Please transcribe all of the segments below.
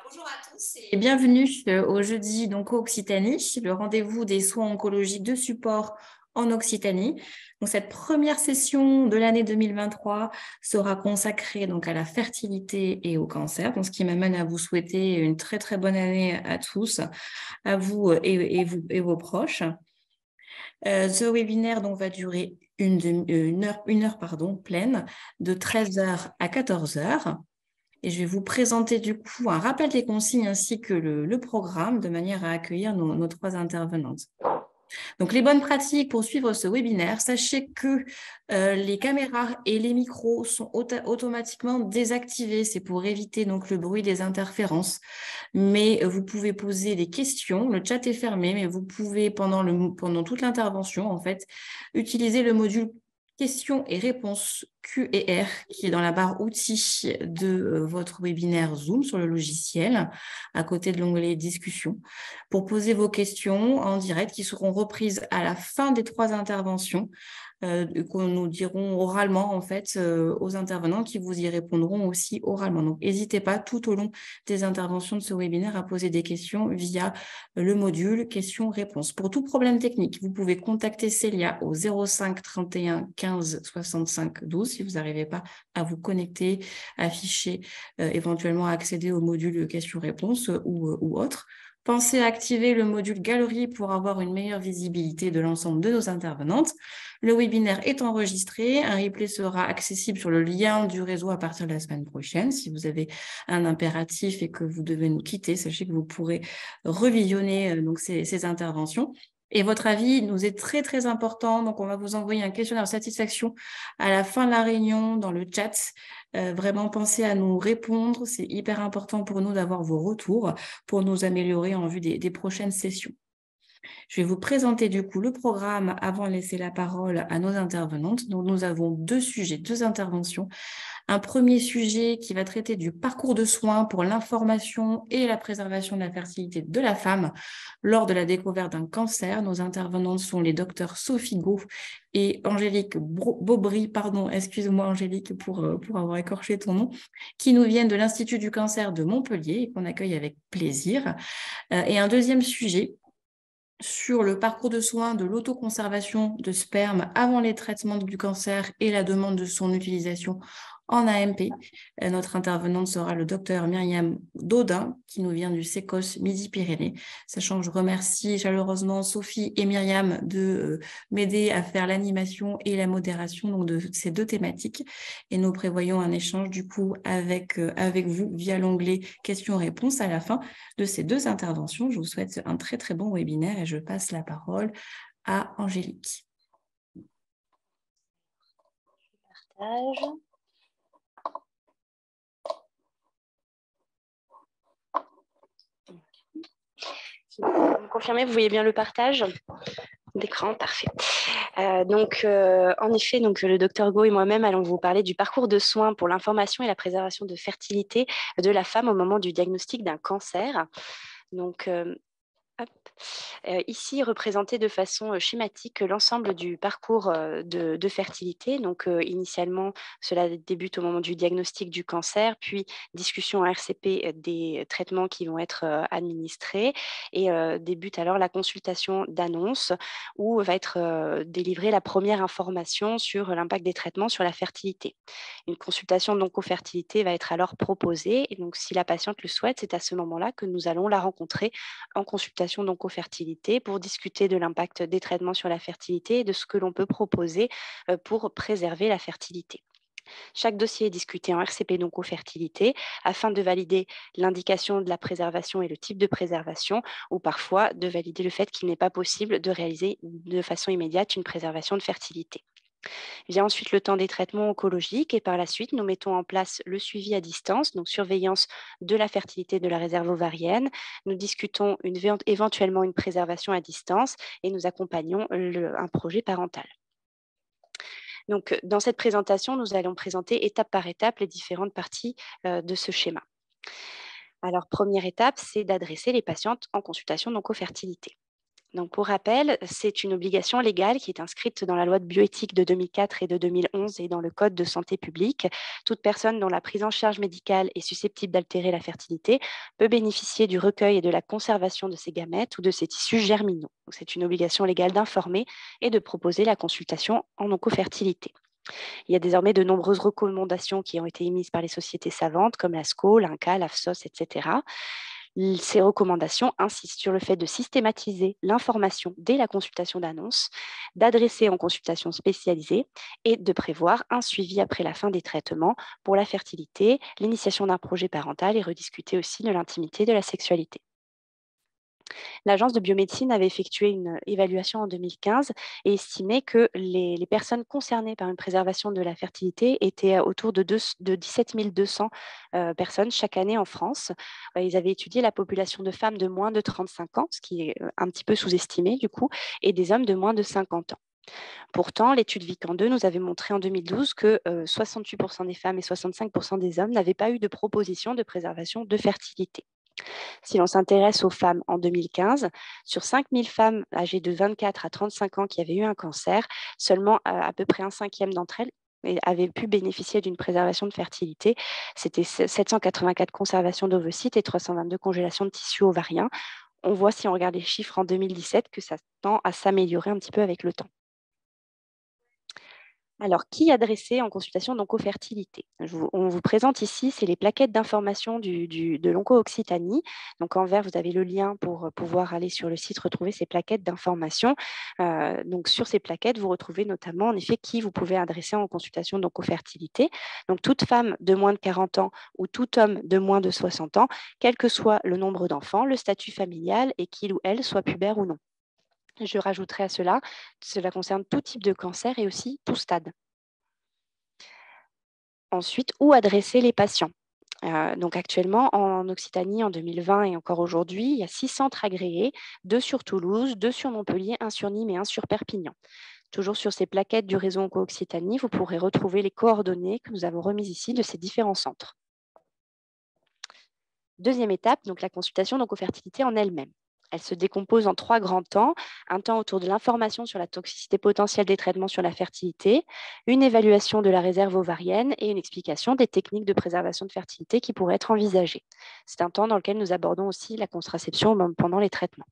Bonjour à tous et bienvenue au jeudi Occitanie, le rendez-vous des soins oncologiques de support en Occitanie. Donc, cette première session de l'année 2023 sera consacrée à la fertilité et au cancer, donc ce qui m'amène à vous souhaiter une très très bonne année à tous, à vous et vos proches. Ce webinaire va durer une heure pleine, de 13 heures à 14 heures. Et je vais vous présenter du coup un rappel des consignes ainsi que le programme de manière à accueillir nos trois intervenantes. Donc, les bonnes pratiques pour suivre ce webinaire, sachez que les caméras et les micros sont automatiquement désactivés. C'est pour éviter le bruit des interférences. Mais vous pouvez poser des questions. Le chat est fermé, mais vous pouvez, pendant toute l'intervention, en fait, utiliser le module questions et réponses Q et R qui est dans la barre outils de votre webinaire Zoom sur le logiciel, à côté de l'onglet discussion, pour poser vos questions en direct qui seront reprises à la fin des trois interventions, que nous dirons oralement en fait aux intervenants qui vous y répondront aussi oralement. Donc, n'hésitez pas tout au long des interventions de ce webinaire à poser des questions via le module questions-réponses. Pour tout problème technique, vous pouvez contacter Célia au 05 31 15 65 12 si vous n'arrivez pas à vous connecter, afficher, éventuellement accéder au module questions-réponses ou autre. Pensez à activer le module galerie pour avoir une meilleure visibilité de l'ensemble de nos intervenantes. Le webinaire est enregistré. Un replay sera accessible sur le lien du réseau à partir de la semaine prochaine. Si vous avez un impératif et que vous devez nous quitter, sachez que vous pourrez revisionner ces interventions. Et votre avis nous est très, très important. Donc, on va vous envoyer un questionnaire de satisfaction à la fin de la réunion dans le chat. Vraiment, pensez à nous répondre. C'est hyper important pour nous d'avoir vos retours pour nous améliorer en vue des prochaines sessions. Je vais vous présenter du coup le programme avant de laisser la parole à nos intervenantes. Donc, nous avons deux sujets, deux interventions. Un premier sujet qui va traiter du parcours de soins pour l'information et la préservation de la fertilité de la femme lors de la découverte d'un cancer. Nos intervenantes sont les docteurs Sophie Gau et Angélique Bobry, pardon, excuse-moi Angélique pour avoir écorché ton nom, qui nous viennent de l'Institut du cancer de Montpellier et qu'on accueille avec plaisir. Et un deuxième sujet sur le parcours de soins de l'autoconservation de sperme avant les traitements du cancer et la demande de son utilisation en AMP. Notre intervenante sera le docteur Myriam Daudin, qui nous vient du SECOS Midi-Pyrénées. Sachant que je remercie chaleureusement Sophie et Myriam de m'aider à faire l'animation et la modération de ces deux thématiques. Et nous prévoyons un échange du coup avec vous via l'onglet questions-réponses à la fin de ces deux interventions. Je vous souhaite un très très bon webinaire et je passe la parole à Angélique. Partage. Vous me confirmez, vous voyez bien le partage d'écran? Parfait. En effet, le docteur Go et moi-même allons vous parler du parcours de soins pour l'information et la préservation de fertilité de la femme au moment du diagnostic d'un cancer. Ici, représenté de façon schématique l'ensemble du parcours de fertilité. Initialement, cela débute au moment du diagnostic du cancer, puis discussion en RCP des traitements qui vont être administrés et débute alors la consultation d'annonce où va être délivrée la première information sur l'impact des traitements sur la fertilité. Une consultation d'oncofertilité va être alors proposée et donc si la patiente le souhaite, c'est à ce moment-là que nous allons la rencontrer en consultation d'oncofertilité pour discuter de l'impact des traitements sur la fertilité et de ce que l'on peut proposer pour préserver la fertilité. Chaque dossier est discuté en RCP d'oncofertilité afin de valider l'indication de la préservation et le type de préservation ou parfois de valider le fait qu'il n'est pas possible de réaliser de façon immédiate une préservation de fertilité. Vient ensuite le temps des traitements oncologiques et par la suite, nous mettons en place le suivi à distance, donc surveillance de la fertilité de la réserve ovarienne. Nous discutons éventuellement une préservation à distance et nous accompagnons un projet parental. Donc, dans cette présentation, nous allons présenter étape par étape les différentes parties de ce schéma. Alors, première étape, c'est d'adresser les patientes en consultation d'oncofertilité. Donc, pour rappel, c'est une obligation légale qui est inscrite dans la loi de bioéthique de 2004 et de 2011 et dans le Code de santé publique. Toute personne dont la prise en charge médicale est susceptible d'altérer la fertilité peut bénéficier du recueil et de la conservation de ses gamètes ou de ses tissus germinaux. Donc, c'est une obligation légale d'informer et de proposer la consultation en oncofertilité. Il y a désormais de nombreuses recommandations qui ont été émises par les sociétés savantes comme la SCO, l'INCa, l'AFSOS, etc. Ces recommandations insistent sur le fait de systématiser l'information dès la consultation d'annonce, d'adresser en consultation spécialisée et de prévoir un suivi après la fin des traitements pour la fertilité, l'initiation d'un projet parental et rediscuter aussi de l'intimité de la sexualité. L'Agence de biomédecine avait effectué une évaluation en 2015 et estimé que les personnes concernées par une préservation de la fertilité étaient autour de 17 200 personnes chaque année en France. Ils avaient étudié la population de femmes de moins de 35 ans, ce qui est un petit peu sous-estimé du coup, et des hommes de moins de 50 ans. Pourtant, l'étude Vican 2 nous avait montré en 2012 que 68% des femmes et 65% des hommes n'avaient pas eu de proposition de préservation de fertilité. Si l'on s'intéresse aux femmes en 2015, sur 5000 femmes âgées de 24 à 35 ans qui avaient eu un cancer, seulement à peu près un cinquième d'entre elles avaient pu bénéficier d'une préservation de fertilité. C'était 784 conservations d'ovocytes et 322 congélations de tissus ovariens. On voit, si on regarde les chiffres en 2017, que ça tend à s'améliorer un petit peu avec le temps. Alors, qui adresser en consultation d'oncofertilité? On vous présente ici, c'est les plaquettes d'information de l'Onco-Occitanie. Donc, en vert, vous avez le lien pour pouvoir aller sur le site retrouver ces plaquettes d'information. Donc, sur ces plaquettes, vous retrouvez notamment, en effet, qui vous pouvez adresser en consultation d'oncofertilité. Donc, toute femme de moins de 40 ans ou tout homme de moins de 60 ans, quel que soit le nombre d'enfants, le statut familial et qu'il ou elle soit pubère ou non. Je rajouterai à cela, cela concerne tout type de cancer et aussi tout stade. Ensuite, où adresser les patients? Donc actuellement, en Occitanie, en 2020 et encore aujourd'hui, il y a 6 centres agréés, 2 sur Toulouse, 2 sur Montpellier, 1 sur Nîmes et 1 sur Perpignan. Toujours sur ces plaquettes du réseau Onco-Occitanie, vous pourrez retrouver les coordonnées que nous avons remises ici de ces différents centres. Deuxième étape, donc la consultation d'oncofertilité en elle-même. Elle se décompose en 3 grands temps. Un temps autour de l'information sur la toxicité potentielle des traitements sur la fertilité, une évaluation de la réserve ovarienne et une explication des techniques de préservation de fertilité qui pourraient être envisagées. C'est un temps dans lequel nous abordons aussi la contraception même pendant les traitements.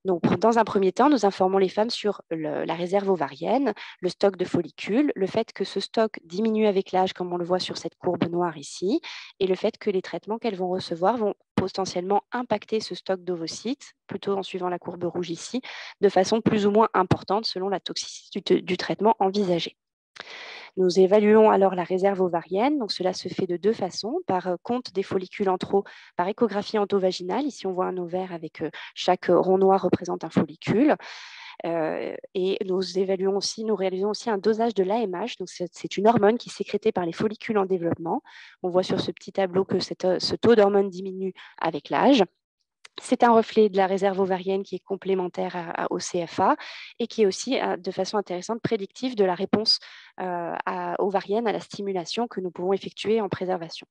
Donc, dans un premier temps, nous informons les femmes sur la réserve ovarienne, le stock de follicules, le fait que ce stock diminue avec l'âge, comme on le voit sur cette courbe noire ici, et le fait que les traitements qu'elles vont recevoir vont potentiellement impacter ce stock d'ovocytes, plutôt en suivant la courbe rouge ici, de façon plus ou moins importante selon la toxicité du traitement envisagé. Nous évaluons alors la réserve ovarienne. Donc, cela se fait de 2 façons, par compte des follicules en trop, par échographie endovaginale. Ici, on voit un ovaire avec chaque rond noir représente un follicule. Et nous réalisons aussi un dosage de l'AMH. Donc, c'est une hormone qui est sécrétée par les follicules en développement. On voit sur ce petit tableau que ce taux d'hormone diminue avec l'âge. C'est un reflet de la réserve ovarienne qui est complémentaire au CFA et qui est aussi, de façon intéressante, prédictive de la réponse ovarienne à la stimulation que nous pouvons effectuer en préservation.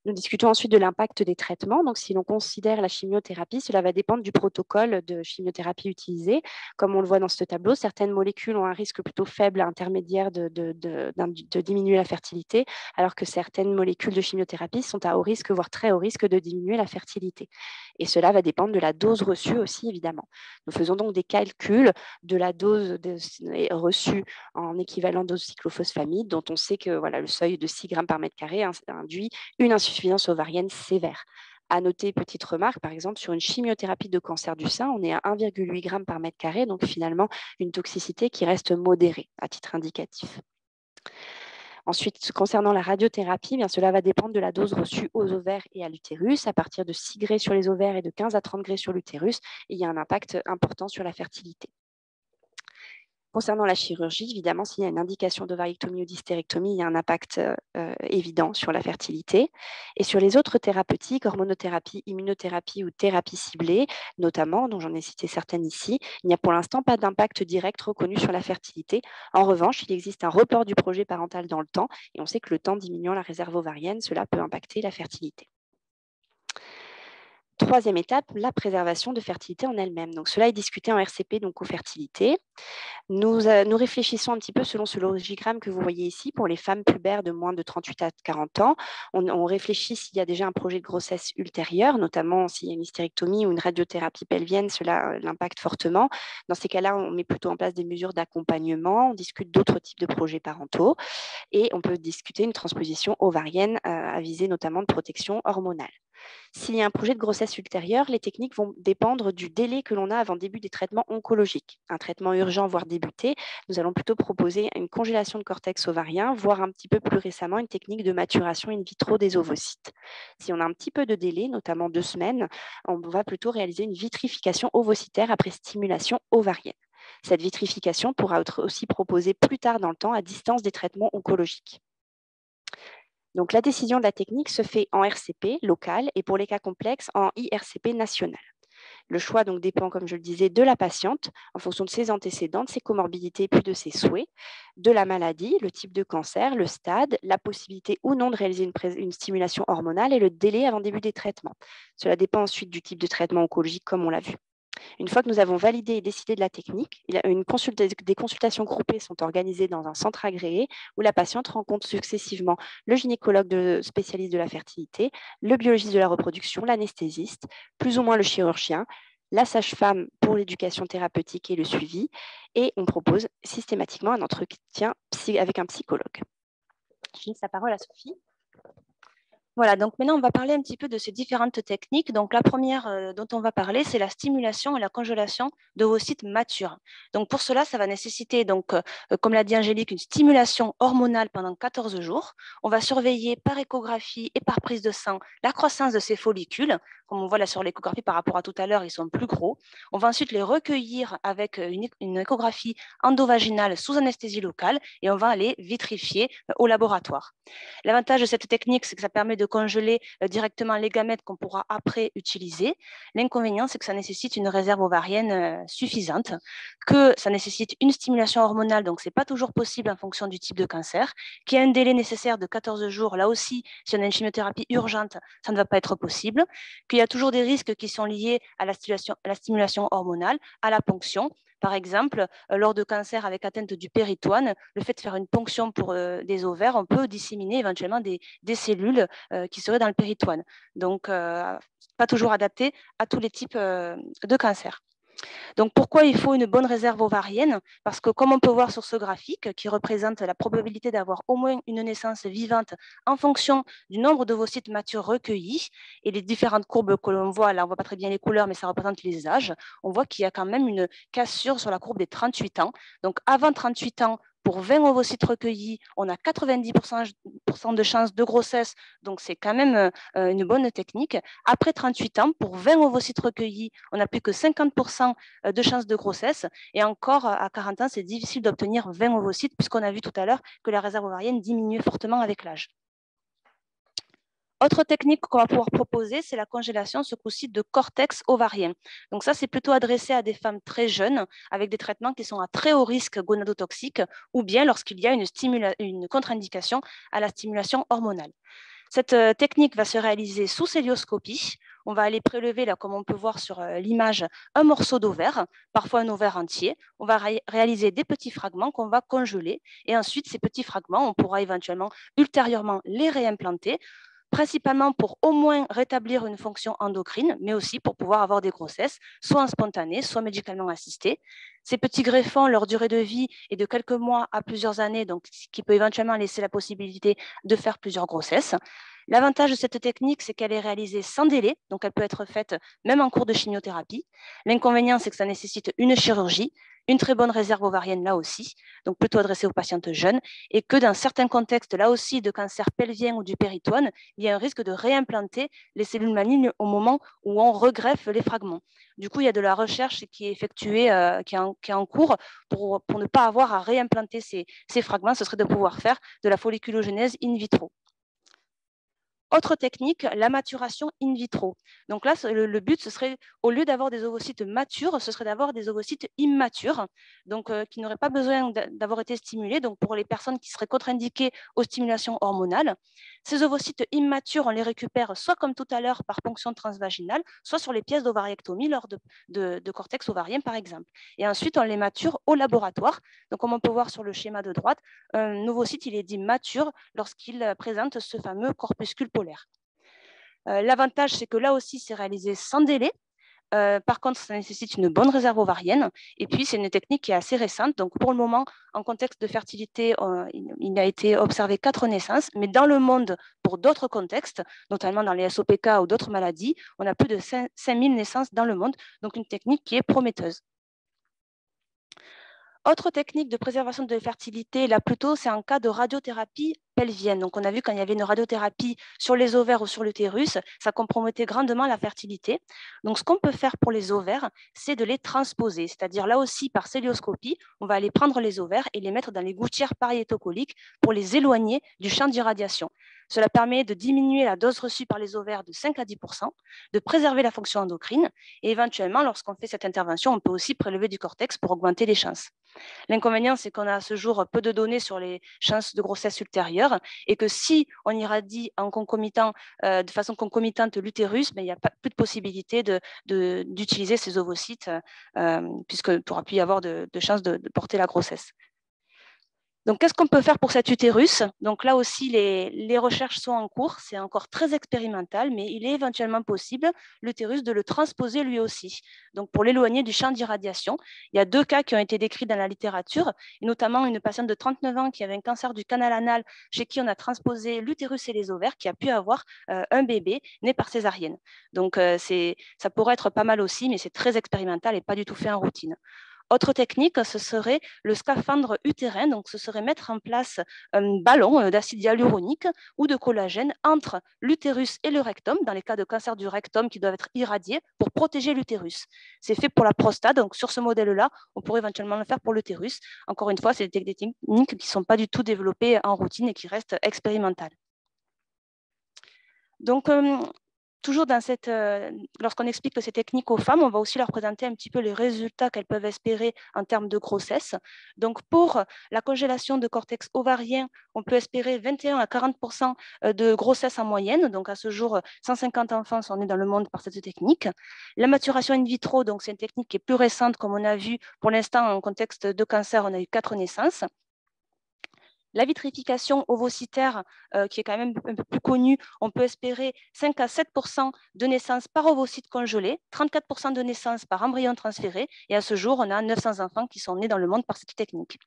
Nous discutons ensuite de l'impact des traitements. Donc, si l'on considère la chimiothérapie, cela va dépendre du protocole de chimiothérapie utilisé. Comme on le voit dans ce tableau, certaines molécules ont un risque plutôt faible à intermédiaire de diminuer la fertilité, alors que certaines molécules de chimiothérapie sont à haut risque, voire très haut risque de diminuer la fertilité. Et cela va dépendre de la dose reçue aussi, évidemment. Nous faisons donc des calculs de la dose reçue en équivalent dose cyclophosphamide, dont on sait que le seuil de 6 grammes par mètre carré induit une insuffisance ovarienne sévère. À noter, petite remarque, par exemple, sur une chimiothérapie de cancer du sein, on est à 1,8 g par mètre carré, donc finalement une toxicité qui reste modérée à titre indicatif. Ensuite, concernant la radiothérapie, bien, cela va dépendre de la dose reçue aux ovaires et à l'utérus. À partir de 6 G sur les ovaires et de 15 à 30 G sur l'utérus, il y a un impact important sur la fertilité. Concernant la chirurgie, évidemment, s'il y a une indication d'ovariectomie ou d'hystérectomie, il y a un impact évident sur la fertilité. Et sur les autres thérapeutiques, hormonothérapie, immunothérapie ou thérapie ciblée, notamment, dont j'en ai cité certaines ici, il n'y a pour l'instant pas d'impact direct reconnu sur la fertilité. En revanche, il existe un report du projet parental dans le temps, et on sait que le temps diminuant la réserve ovarienne, cela peut impacter la fertilité. Troisième étape, la préservation de fertilité en elle-même. Donc, cela est discuté en RCP, donc co-fertilité. Nous réfléchissons un petit peu selon ce logigramme que vous voyez ici pour les femmes pubères de moins de 38 à 40 ans. On réfléchit s'il y a déjà un projet de grossesse ultérieur, notamment s'il y a une hystérectomie ou une radiothérapie pelvienne, cela l'impacte fortement. Dans ces cas-là, on met plutôt en place des mesures d'accompagnement, on discute d'autres types de projets parentaux et on peut discuter une transposition ovarienne à visée notamment de protection hormonale. S'il y a un projet de grossesse ultérieure, les techniques vont dépendre du délai que l'on a avant le début des traitements oncologiques. Un traitement urgent, voire débuté, nous allons plutôt proposer une congélation de cortex ovarien, voire un petit peu plus récemment une technique de maturation in vitro des ovocytes. Si on a un petit peu de délai, notamment 2 semaines, on va plutôt réaliser une vitrification ovocytaire après stimulation ovarienne. Cette vitrification pourra être aussi proposée plus tard dans le temps à distance des traitements oncologiques. Donc, la décision de la technique se fait en RCP local et pour les cas complexes en IRCP national. Le choix donc dépend, comme je le disais, de la patiente en fonction de ses antécédents, de ses comorbidités puis de ses souhaits, de la maladie, le type de cancer, le stade, la possibilité ou non de réaliser une stimulation hormonale et le délai avant le début des traitements. Cela dépend ensuite du type de traitement oncologique comme on l'a vu. Une fois que nous avons validé et décidé de la technique, des consultations groupées sont organisées dans un centre agréé où la patiente rencontre successivement le gynécologue spécialiste de la fertilité, le biologiste de la reproduction, l'anesthésiste, plus ou moins le chirurgien, la sage-femme pour l'éducation thérapeutique et le suivi, et on propose systématiquement un entretien avec un psychologue. Je laisse la parole à Sophie. Voilà, donc maintenant, on va parler un petit peu de ces différentes techniques. Donc, la première dont on va parler, c'est la stimulation et la congélation d'ovocytes matures. Donc, pour cela, ça va nécessiter, comme l'a dit Angélique, une stimulation hormonale pendant 14 jours. On va surveiller par échographie et par prise de sang la croissance de ces follicules. Comme on voit là sur l'échographie par rapport à tout à l'heure, ils sont plus gros. On va ensuite les recueillir avec une échographie endovaginale sous anesthésie locale et on va les vitrifier au laboratoire. L'avantage de cette technique, c'est que ça permet de congeler directement les gamètes qu'on pourra après utiliser. L'inconvénient, c'est que ça nécessite une réserve ovarienne suffisante, que ça nécessite une stimulation hormonale, donc ce n'est pas toujours possible en fonction du type de cancer, qu'il y a un délai nécessaire de 14 jours. Là aussi, si on a une chimiothérapie urgente, ça ne va pas être possible, qu'il y a toujours des risques qui sont liés à la stimulation hormonale, à la ponction. Par exemple, lors de cancers avec atteinte du péritoine, le fait de faire une ponction pour des ovaires, on peut disséminer éventuellement des cellules qui seraient dans le péritoine. Donc, pas toujours adapté à tous les types de cancers. Donc, pourquoi il faut une bonne réserve ovarienne? Parce que, comme on peut voir sur ce graphique, qui représente la probabilité d'avoir au moins une naissance vivante en fonction du nombre d'ovocytes matures recueillis, et les différentes courbes que l'on voit, là on ne voit pas très bien les couleurs, mais ça représente les âges, on voit qu'il y a quand même une cassure sur la courbe des 38 ans. Donc, avant 38 ans, pour 20 ovocytes recueillis, on a 90% de chances de grossesse, donc c'est quand même une bonne technique. Après 38 ans, pour 20 ovocytes recueillis, on n'a plus que 50% de chances de grossesse. Et encore, à 40 ans, c'est difficile d'obtenir 20 ovocytes, puisqu'on a vu tout à l'heure que la réserve ovarienne diminuait fortement avec l'âge. Autre technique qu'on va pouvoir proposer, c'est la congélation, ce coup-ci, de cortex ovarien. Donc ça, c'est plutôt adressé à des femmes très jeunes, avec des traitements qui sont à très haut risque gonadotoxique, ou bien lorsqu'il y a une contre-indication à la stimulation hormonale. Cette technique va se réaliser sous célioscopie. On va aller prélever, là, comme on peut voir sur l'image, un morceau d'ovaire, parfois un ovaire entier. On va réaliser des petits fragments qu'on va congeler. Et ensuite, ces petits fragments, on pourra éventuellement ultérieurement les réimplanter, principalement pour au moins rétablir une fonction endocrine, mais aussi pour pouvoir avoir des grossesses, soit en spontané, soit médicalement assistées. Ces petits greffons, leur durée de vie est de quelques mois à plusieurs années, donc ce qui peut éventuellement laisser la possibilité de faire plusieurs grossesses. L'avantage de cette technique, c'est qu'elle est réalisée sans délai, donc elle peut être faite même en cours de chimiothérapie. L'inconvénient, c'est que ça nécessite une chirurgie, une très bonne réserve ovarienne là aussi, donc plutôt adressée aux patientes jeunes, et que dans certains contextes, là aussi, de cancer pelvien ou du péritoine, il y a un risque de réimplanter les cellules malignes au moment où on regreffe les fragments. Du coup, il y a de la recherche qui est effectuée, qui est en cours pour ne pas avoir à réimplanter ces fragments. Ce serait de pouvoir faire de la folliculogénèse in vitro. Autre technique, la maturation in vitro. Donc là, le but, ce serait, au lieu d'avoir des ovocytes matures, ce serait d'avoir des ovocytes immatures, donc qui n'auraient pas besoin d'avoir été stimulés. Donc pour les personnes qui seraient contre-indiquées aux stimulations hormonales, Ces ovocytes immatures, on les récupère soit comme tout à l'heure par ponction transvaginale, soit sur les pièces d'ovariectomie lors de cortex ovarien par exemple. Et ensuite, on les mature au laboratoire. Donc comme on peut voir sur le schéma de droite, un ovocyte il est dit mature lorsqu'il présente ce fameux corpuscule polaire. L'avantage, c'est que là aussi, c'est réalisé sans délai. Par contre, ça nécessite une bonne réserve ovarienne. Et puis, c'est une technique qui est assez récente. Donc, pour le moment, en contexte de fertilité, il a été observé 4 naissances. Mais dans le monde, pour d'autres contextes, notamment dans les SOPK ou d'autres maladies, on a plus de 5000 naissances dans le monde. Donc, une technique qui est prometteuse. Autre technique de préservation de fertilité, là plutôt, c'est en cas de radiothérapie pelvienne. Donc, on a vu quand il y avait une radiothérapie sur les ovaires ou sur l'utérus, ça compromettait grandement la fertilité. Donc, ce qu'on peut faire pour les ovaires, c'est de les transposer. C'est-à-dire, là aussi, par célioscopie, on va aller prendre les ovaires et les mettre dans les gouttières pariétocoliques pour les éloigner du champ d'irradiation. Cela permet de diminuer la dose reçue par les ovaires de 5 à 10%, de préserver la fonction endocrine et éventuellement, lorsqu'on fait cette intervention, on peut aussi prélever du cortex pour augmenter les chances. L'inconvénient, c'est qu'on a à ce jour peu de données sur les chances de grossesse ultérieures et que si on irradie en concomitant, de façon concomitante l'utérus, il n'y a pas plus de possibilité d'utiliser ces ovocytes puisque tu auras pu y avoir de chances de porter la grossesse. Donc, qu'est-ce qu'on peut faire pour cet utérus? Donc là aussi, les recherches sont en cours. C'est encore très expérimental, mais il est éventuellement possible, l'utérus, de le transposer lui aussi. Donc, pour l'éloigner du champ d'irradiation, il y a 2 cas qui ont été décrits dans la littérature, et notamment une patiente de 39 ans qui avait un cancer du canal anal, chez qui on a transposé l'utérus et les ovaires, qui a pu avoir un bébé né par césarienne. Donc, ça pourrait être pas mal aussi, mais c'est très expérimental et pas du tout fait en routine. Autre technique, ce serait le scaphandre utérin. Donc, ce serait mettre en place un ballon d'acide hyaluronique ou de collagène entre l'utérus et le rectum, dans les cas de cancer du rectum qui doivent être irradiés pour protéger l'utérus. C'est fait pour la prostate. Donc, sur ce modèle-là, on pourrait éventuellement le faire pour l'utérus. Encore une fois, c'est des techniques qui ne sont pas du tout développées en routine et qui restent expérimentales. Donc, toujours lorsqu'on explique ces techniques aux femmes, on va aussi leur présenter un petit peu les résultats qu'elles peuvent espérer en termes de grossesse. Donc, pour la congélation de cortex ovarien, on peut espérer 21 à 40% de grossesse en moyenne. Donc, à ce jour, 150 enfants sont nés dans le monde par cette technique. La maturation in vitro, donc c'est une technique qui est plus récente, comme on a vu. Pour l'instant, en contexte de cancer, on a eu 4 naissances. La vitrification ovocytaire, qui est quand même un peu plus connue, on peut espérer 5 à 7% de naissances par ovocyte congelé, 34% de naissances par embryon transféré, et à ce jour, on a 900 enfants qui sont nés dans le monde par cette technique.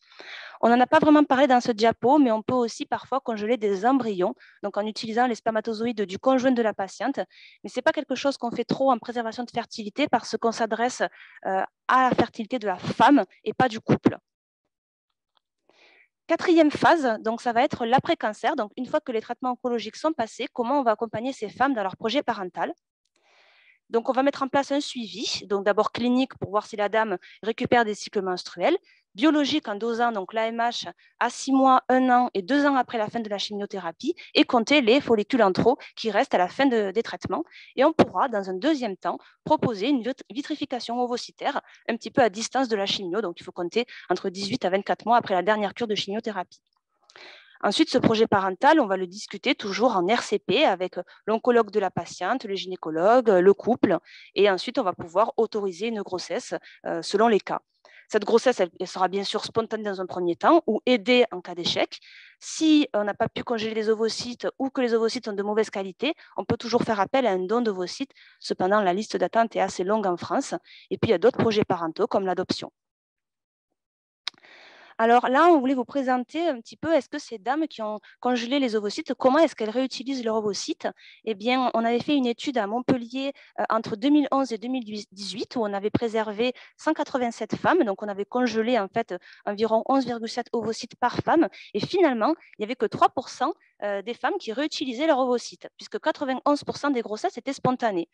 On n'en a pas vraiment parlé dans ce diapo, mais on peut aussi parfois congeler des embryons, donc en utilisant les spermatozoïdes du conjoint de la patiente, mais ce n'est pas quelque chose qu'on fait trop en préservation de fertilité parce qu'on s'adresse à la fertilité de la femme et pas du couple. Quatrième phase, donc ça va être l'après-cancer. Donc, une fois que les traitements oncologiques sont passés, comment on va accompagner ces femmes dans leur projet parental? Donc, on va mettre en place un suivi, donc d'abord clinique pour voir si la dame récupère des cycles menstruels, biologique en dosant donc l'AMH à 6 mois, 1 an et 2 ans après la fin de la chimiothérapie et compter les follicules en trop qui restent à la fin des traitements. Et on pourra, dans un deuxième temps, proposer une vitrification ovocytaire un petit peu à distance de la chimio. Donc, il faut compter entre 18 à 24 mois après la dernière cure de chimiothérapie. Ensuite, ce projet parental, on va le discuter toujours en RCP avec l'oncologue de la patiente, le gynécologue, le couple. Et ensuite, on va pouvoir autoriser une grossesse selon les cas. Cette grossesse, elle sera bien sûr spontanée dans un premier temps ou aidée en cas d'échec. Si on n'a pas pu congeler les ovocytes ou que les ovocytes sont de mauvaise qualité, on peut toujours faire appel à un don d'ovocytes. Cependant, la liste d'attente est assez longue en France. Et puis, il y a d'autres projets parentaux comme l'adoption. Alors là, on voulait vous présenter un petit peu, est-ce que ces dames qui ont congelé les ovocytes, comment est-ce qu'elles réutilisent leurs ovocytes? Eh bien, on avait fait une étude à Montpellier entre 2011 et 2018 où on avait préservé 187 femmes. Donc, on avait congelé en fait environ 11,7 ovocytes par femme. Et finalement, il n'y avait que 3% des femmes qui réutilisaient leurs ovocytes, puisque 91% des grossesses étaient spontanées.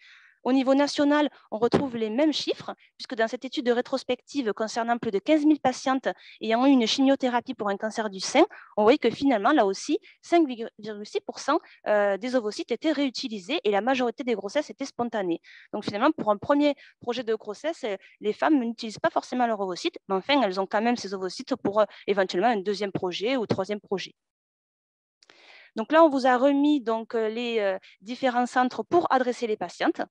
Au niveau national, on retrouve les mêmes chiffres, puisque dans cette étude rétrospective concernant plus de 15 000 patientes ayant eu une chimiothérapie pour un cancer du sein, on voit que finalement, là aussi, 5,6% des ovocytes étaient réutilisés et la majorité des grossesses étaient spontanées. Donc finalement, pour un premier projet de grossesse, les femmes n'utilisent pas forcément leurs ovocytes, mais enfin, elles ont quand même ces ovocytes pour éventuellement un deuxième projet ou troisième projet. Donc là, on vous a remis donc, les différents centres pour adresser les patientes.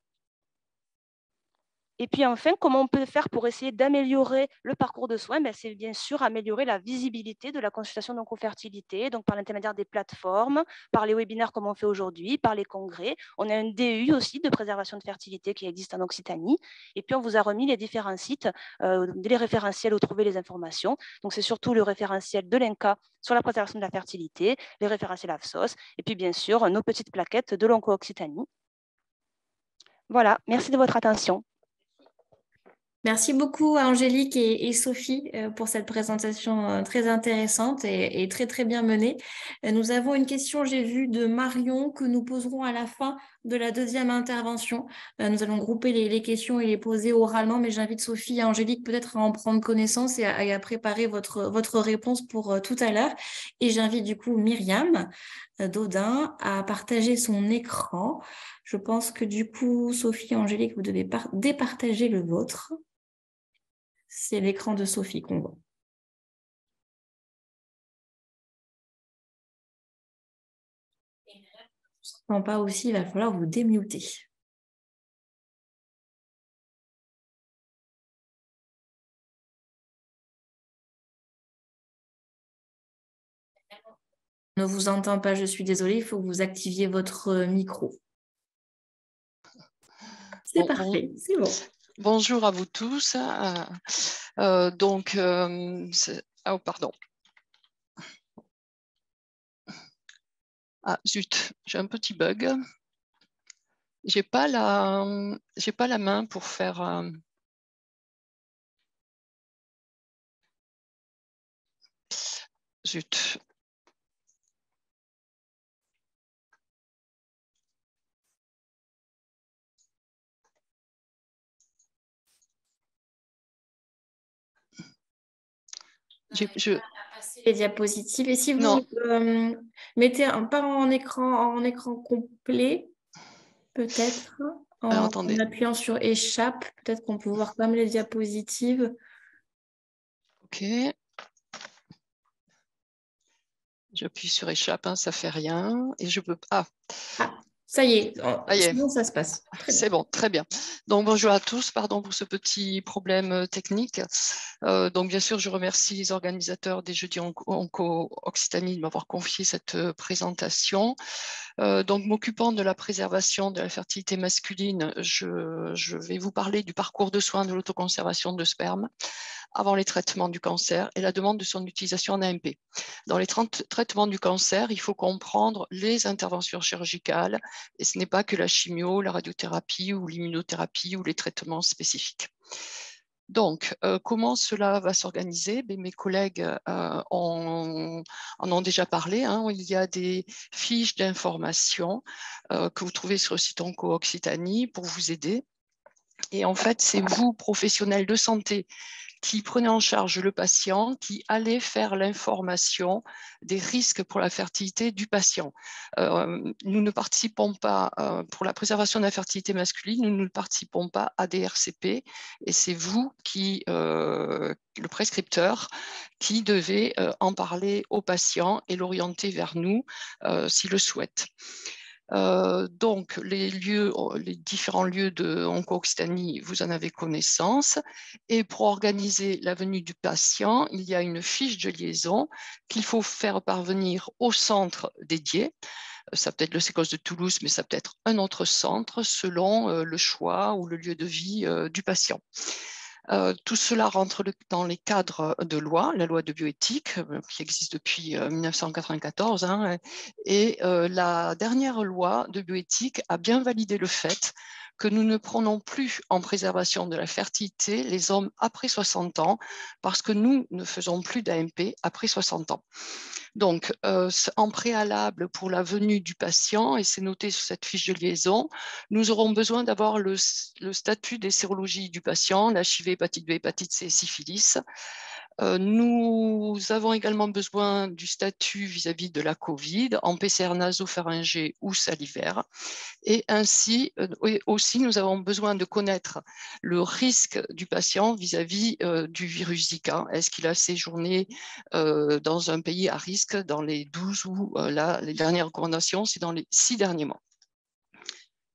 Et puis enfin, comment on peut faire pour essayer d'améliorer le parcours de soins? C'est bien sûr améliorer la visibilité de la consultation d'oncofertilité, donc par l'intermédiaire des plateformes, par les webinaires comme on fait aujourd'hui, par les congrès. On a un DU aussi de préservation de fertilité qui existe en Occitanie. Et puis on vous a remis les différents sites, les référentiels où trouver les informations. Donc c'est surtout le référentiel de l'INCa sur la préservation de la fertilité, les référentiels AFSOS, et puis bien sûr nos petites plaquettes de l'Onco-Occitanie. Voilà, merci de votre attention. Merci beaucoup à Angélique et Sophie pour cette présentation très intéressante et très très bien menée. Nous avons une question, j'ai vu, de Marion que nous poserons à la fin de la deuxième intervention. Nous allons grouper les questions et les poser oralement, mais j'invite Sophie et Angélique peut-être à en prendre connaissance et à préparer votre réponse pour tout à l'heure. Et j'invite du coup Myriam Daudin à partager son écran. Je pense que du coup, Sophie et Angélique, vous devez départager le vôtre. C'est l'écran de Sophie qu'on voit. Non, pas aussi, il va falloir vous démuter. On ne vous entend pas, je suis désolée, il faut que vous activiez votre micro. C'est parfait, c'est bon. Bonjour à vous tous. Oh, pardon. Ah, zut, j'ai un petit bug. J'ai pas la main pour faire... Zut. Les diapositives. Et si vous mettez pas en écran complet, peut-être, en appuyant sur échappe, peut-être qu'on peut voir quand même les diapositives. Ok. J'appuie sur échappe, hein, ça fait rien. Et je peux... Ah, ça y est, sinon ça se passe. C'est bon, très bien. Donc bonjour à tous, pardon pour ce petit problème technique. Donc bien sûr, je remercie les organisateurs des Jeudis Onco Occitanie de m'avoir confié cette présentation. Donc m'occupant de la préservation de la fertilité masculine, je vais vous parler du parcours de soins de l'autoconservation de sperme avant les traitements du cancer et la demande de son utilisation en AMP. Dans les traitements du cancer, il faut comprendre les interventions chirurgicales et ce n'est pas que la chimio, la radiothérapie ou l'immunothérapie ou les traitements spécifiques. Donc, comment cela va s'organiser? Mes collègues en ont déjà parlé. Hein. Il y a des fiches d'information que vous trouvez sur le site Onco Occitanie pour vous aider. Et en fait, c'est vous, professionnels de santé, qui prenait en charge le patient, qui allait faire l'information des risques pour la fertilité du patient. Nous ne participons pas, pour la préservation de la fertilité masculine, nous ne participons pas à des RCP et c'est vous, le prescripteur, qui devez en parler au patient et l'orienter vers nous s'il le souhaite. Donc, les différents lieux de Onco-Occitanie, vous en avez connaissance. Et pour organiser la venue du patient, il y a une fiche de liaison qu'il faut faire parvenir au centre dédié. Ça peut être le Sécos de Toulouse, mais ça peut être un autre centre selon le choix ou le lieu de vie du patient. Tout cela rentre dans les cadres de loi, la loi de bioéthique qui existe depuis 1994. Hein, et la dernière loi de bioéthique a bien validé le fait que nous ne prenons plus en préservation de la fertilité les hommes après 60 ans parce que nous ne faisons plus d'AMP après 60 ans. Donc, en préalable pour la venue du patient, et c'est noté sur cette fiche de liaison, nous aurons besoin d'avoir le statut des sérologies du patient, l'HIV, hépatite B, hépatite C, syphilis. Nous avons également besoin du statut vis-à-vis de la COVID en PCR nasopharyngé ou salivaire. Et ainsi, aussi, nous avons besoin de connaître le risque du patient vis-à-vis du virus Zika. Est-ce qu'il a séjourné dans un pays à risque dans les 12 ou les dernières recommandations, c'est dans les 6 derniers mois.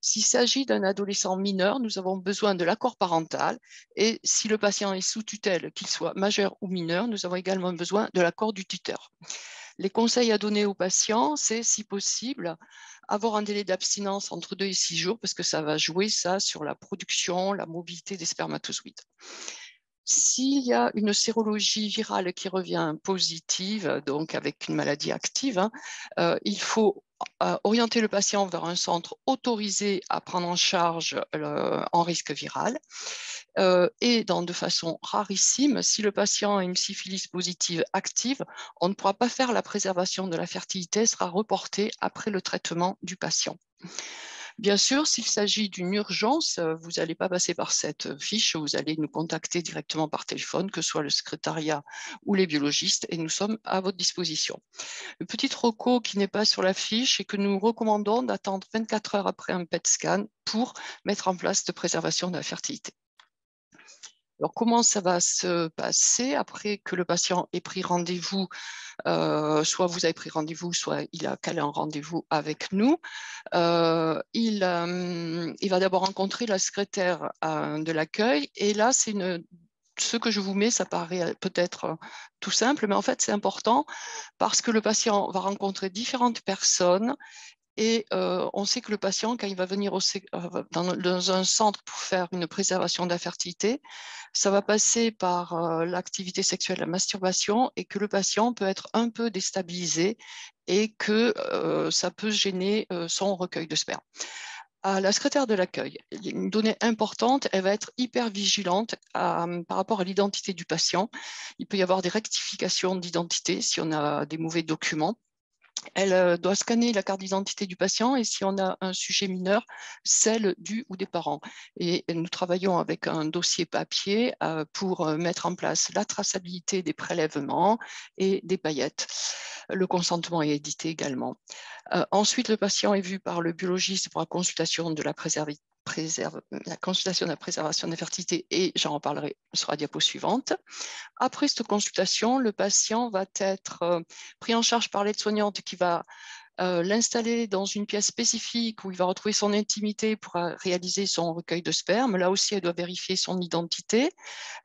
S'il s'agit d'un adolescent mineur, nous avons besoin de l'accord parental et si le patient est sous tutelle, qu'il soit majeur ou mineur, nous avons également besoin de l'accord du tuteur. Les conseils à donner aux patients, c'est si possible, avoir un délai d'abstinence entre 2 et 6 jours parce que ça va jouer ça sur la production, la mobilité des spermatozoïdes. S'il y a une sérologie virale qui revient positive, donc avec une maladie active, il faut orienter le patient vers un centre autorisé à prendre en charge en risque viral. Et de façon rarissime, si le patient a une syphilis positive active, on ne pourra pas faire la préservation de la fertilité, sera reportée après le traitement du patient. Bien sûr, s'il s'agit d'une urgence, vous n'allez pas passer par cette fiche, vous allez nous contacter directement par téléphone, que ce soit le secrétariat ou les biologistes, et nous sommes à votre disposition. Le petit reco qui n'est pas sur la fiche et que nous recommandons d'attendre 24 heures après un PET scan pour mettre en place de préservation de la fertilité. Alors, comment ça va se passer après que le patient ait pris rendez-vous, soit vous avez pris rendez-vous, soit il a calé un rendez-vous avec nous. Il va d'abord rencontrer la secrétaire de l'accueil et là, ce que je vous mets, ça paraît peut-être tout simple, mais en fait, c'est important parce que le patient va rencontrer différentes personnes et on sait que le patient, quand il va venir dans un centre pour faire une préservation de la fertilité, ça va passer par l'activité sexuelle, la masturbation, et que le patient peut être un peu déstabilisé et que ça peut gêner son recueil de sperme. À la secrétaire de l'accueil, une donnée importante, elle va être hyper vigilante par rapport à l'identité du patient. Il peut y avoir des rectifications d'identité si on a des mauvais documents. Elle doit scanner la carte d'identité du patient et si on a un sujet mineur, celle du ou des parents. Et nous travaillons avec un dossier papier pour mettre en place la traçabilité des prélèvements et des paillettes. Le consentement est édité également. Ensuite, le patient est vu par le biologiste pour la consultation de la consultation de la préservation de la fertilité et j'en reparlerai sur la diapo suivante. Après cette consultation, le patient va être pris en charge par l'aide-soignante qui va l'installer dans une pièce spécifique où il va retrouver son intimité pour réaliser son recueil de sperme. Là aussi, elle doit vérifier son identité.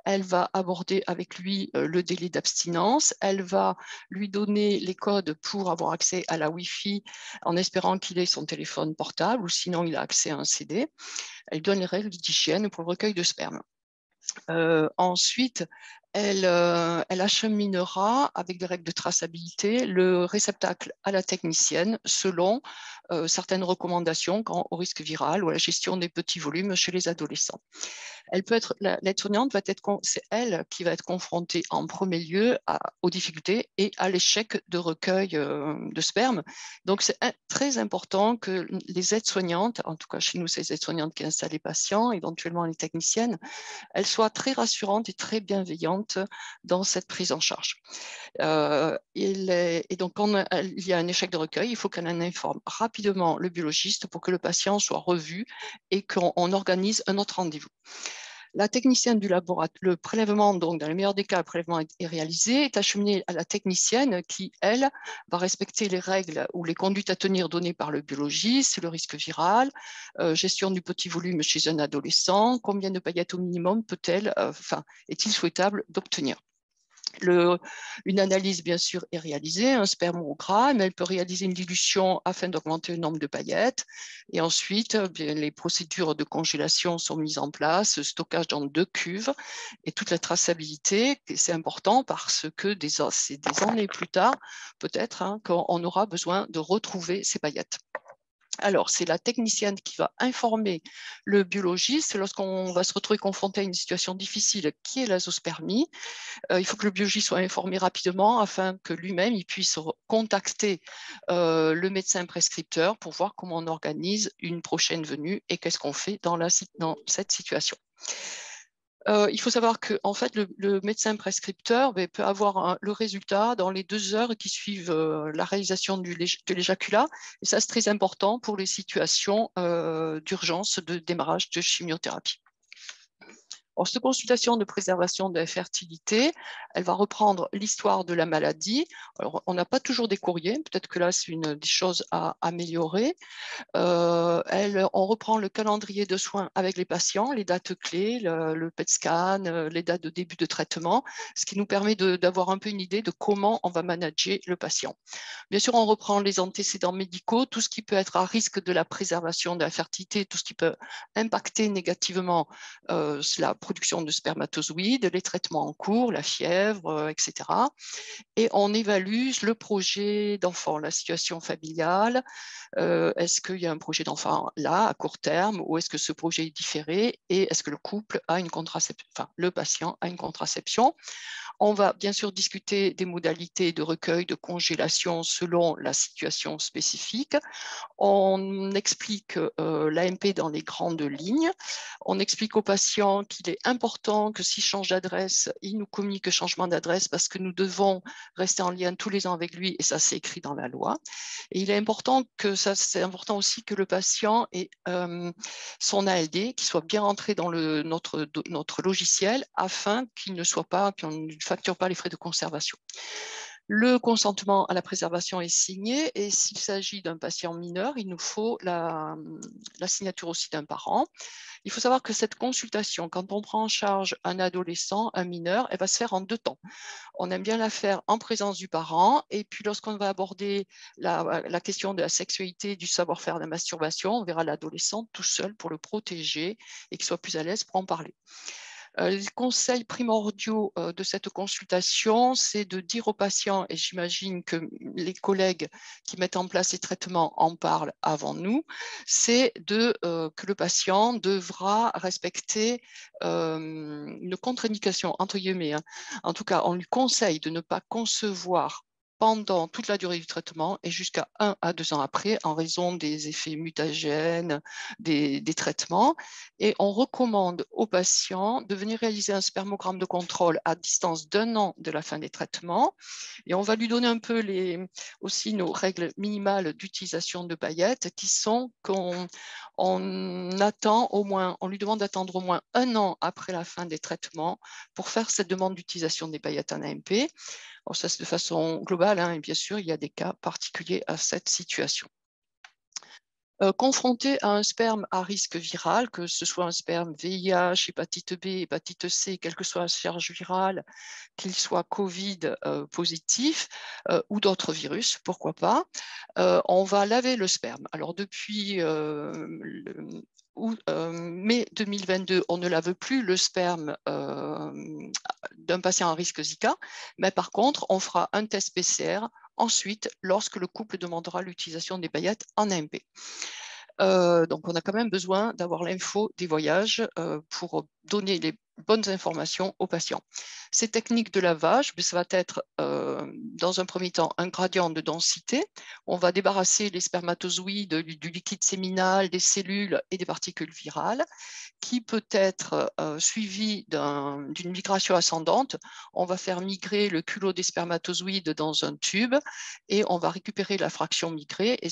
Elle va aborder avec lui le délai d'abstinence. Elle va lui donner les codes pour avoir accès à la Wi-Fi en espérant qu'il ait son téléphone portable ou sinon il a accès à un CD. Elle donne les règles d'hygiène pour le recueil de sperme. Ensuite, elle acheminera avec des règles de traçabilité le réceptacle à la technicienne selon certaines recommandations quant au risque viral ou à la gestion des petits volumes chez les adolescents. L'aide-soignante c'est elle qui va être confrontée en premier lieu aux difficultés et à l'échec de recueil de sperme. Donc, c'est très important que les aides-soignantes, en tout cas chez nous, c'est les aides-soignantes qui installent les patients, éventuellement les techniciennes, elles soient très rassurantes et très bienveillantes dans cette prise en charge. Et donc, quand il y a un échec de recueil, il faut qu'elle en informe rapidement le biologiste pour que le patient soit revu et qu'on organise un autre rendez-vous. La technicienne du laboratoire, le prélèvement, donc dans le meilleur des cas, le prélèvement est réalisé, est acheminé à la technicienne qui, elle, va respecter les règles ou les conduites à tenir données par le biologiste, le risque viral, gestion du petit volume chez un adolescent, combien de paillettes au minimum est-il souhaitable d'obtenir. Une analyse, bien sûr, est réalisée, un spermogramme, elle peut réaliser une dilution afin d'augmenter le nombre de paillettes. Et ensuite, les procédures de congélation sont mises en place, stockage dans 2 cuves et toute la traçabilité, c'est important parce que c'est des années plus tard, peut-être, qu'on aura besoin de retrouver ces paillettes. Alors, c'est la technicienne qui va informer le biologiste lorsqu'on va se retrouver confronté à une situation difficile qui est l'azospermie. Il faut que le biologiste soit informé rapidement afin que lui-même il puisse contacter le médecin prescripteur pour voir comment on organise une prochaine venue et qu'est-ce qu'on fait dans cette situation. Il faut savoir que en fait, le médecin prescripteur peut avoir le résultat dans les 2 heures qui suivent la réalisation de l'éjaculat. Et ça, c'est très important pour les situations d'urgence de démarrage de chimiothérapie. Alors, cette consultation de préservation de la fertilité, elle va reprendre l'histoire de la maladie. Alors, on n'a pas toujours des courriers, peut-être que là, c'est une des choses à améliorer. On reprend le calendrier de soins avec les patients, les dates clés, le PET scan, les dates de début de traitement, ce qui nous permet d'avoir un peu une idée de comment on va manager le patient. Bien sûr, on reprend les antécédents médicaux, tout ce qui peut être à risque de la préservation de la fertilité, tout ce qui peut impacter négativement la production de spermatozoïdes, les traitements en cours, la fièvre, etc. Et on évalue le projet d'enfant, la situation familiale. Est-ce qu'il y a un projet d'enfant là, à court terme, ou est-ce que ce projet est différé, et est-ce que le couple a une contraception, enfin, le patient a une contraception. On va bien sûr discuter des modalités de recueil, de congélation selon la situation spécifique. On explique l'AMP dans les grandes lignes. On explique au patient qu'il est important que s'il change d'adresse, il nous communique le changement d'adresse parce que nous devons rester en lien tous les ans avec lui, et ça c'est écrit dans la loi. Et il est important c'est important aussi que le patient ait son ALD, qui soit bien rentré dans notre logiciel, afin qu'on ne facture pas les frais de conservation. Le consentement à la préservation est signé, et s'il s'agit d'un patient mineur, il nous faut la signature aussi d'un parent. Il faut savoir que cette consultation, quand on prend en charge un adolescent, un mineur, elle va se faire en 2 temps. On aime bien la faire en présence du parent, et puis lorsqu'on va aborder la question de la sexualité, du savoir-faire de la masturbation, on verra l'adolescent tout seul pour le protéger et qu'il soit plus à l'aise pour en parler. Les conseils primordiaux de cette consultation, c'est de dire aux patients, et j'imagine que les collègues qui mettent en place les traitements en parlent avant nous, c'est que le patient devra respecter une contre-indication, entre guillemets. En tout cas, on lui conseille de ne pas concevoir pendant toute la durée du traitement et jusqu'à 1 à 2 ans après, en raison des effets mutagènes des traitements. Et on recommande aux patients de venir réaliser un spermogramme de contrôle à distance d'1 an de la fin des traitements. Et on va lui donner un peu aussi nos règles minimales d'utilisation de paillettes, qui sont qu'on on lui demande d'attendre au moins 1 an après la fin des traitements pour faire cette demande d'utilisation des paillettes en AMP. Alors ça, c'est de façon globale, et bien sûr, il y a des cas particuliers à cette situation. Confronté à un sperme à risque viral, que ce soit un sperme VIH, hépatite B, hépatite C, quelle que soit la charge virale, qu'il soit Covid positif ou d'autres virus, pourquoi pas, on va laver le sperme. Alors depuis mai 2022, on ne lave plus le sperme d'un patient à risque Zika, mais par contre, on fera un test PCR ensuite lorsque le couple demandera l'utilisation des paillettes en AMP. Donc, on a quand même besoin d'avoir l'info des voyages pour donner les bonnes informations aux patients. Ces techniques de lavage, ça va être dans un premier temps un gradient de densité. On va débarrasser les spermatozoïdes du liquide séminal, des cellules et des particules virales, qui peut être suivi d'une migration ascendante. On va faire migrer le culot des spermatozoïdes dans un tube et on va récupérer la fraction migrée. Et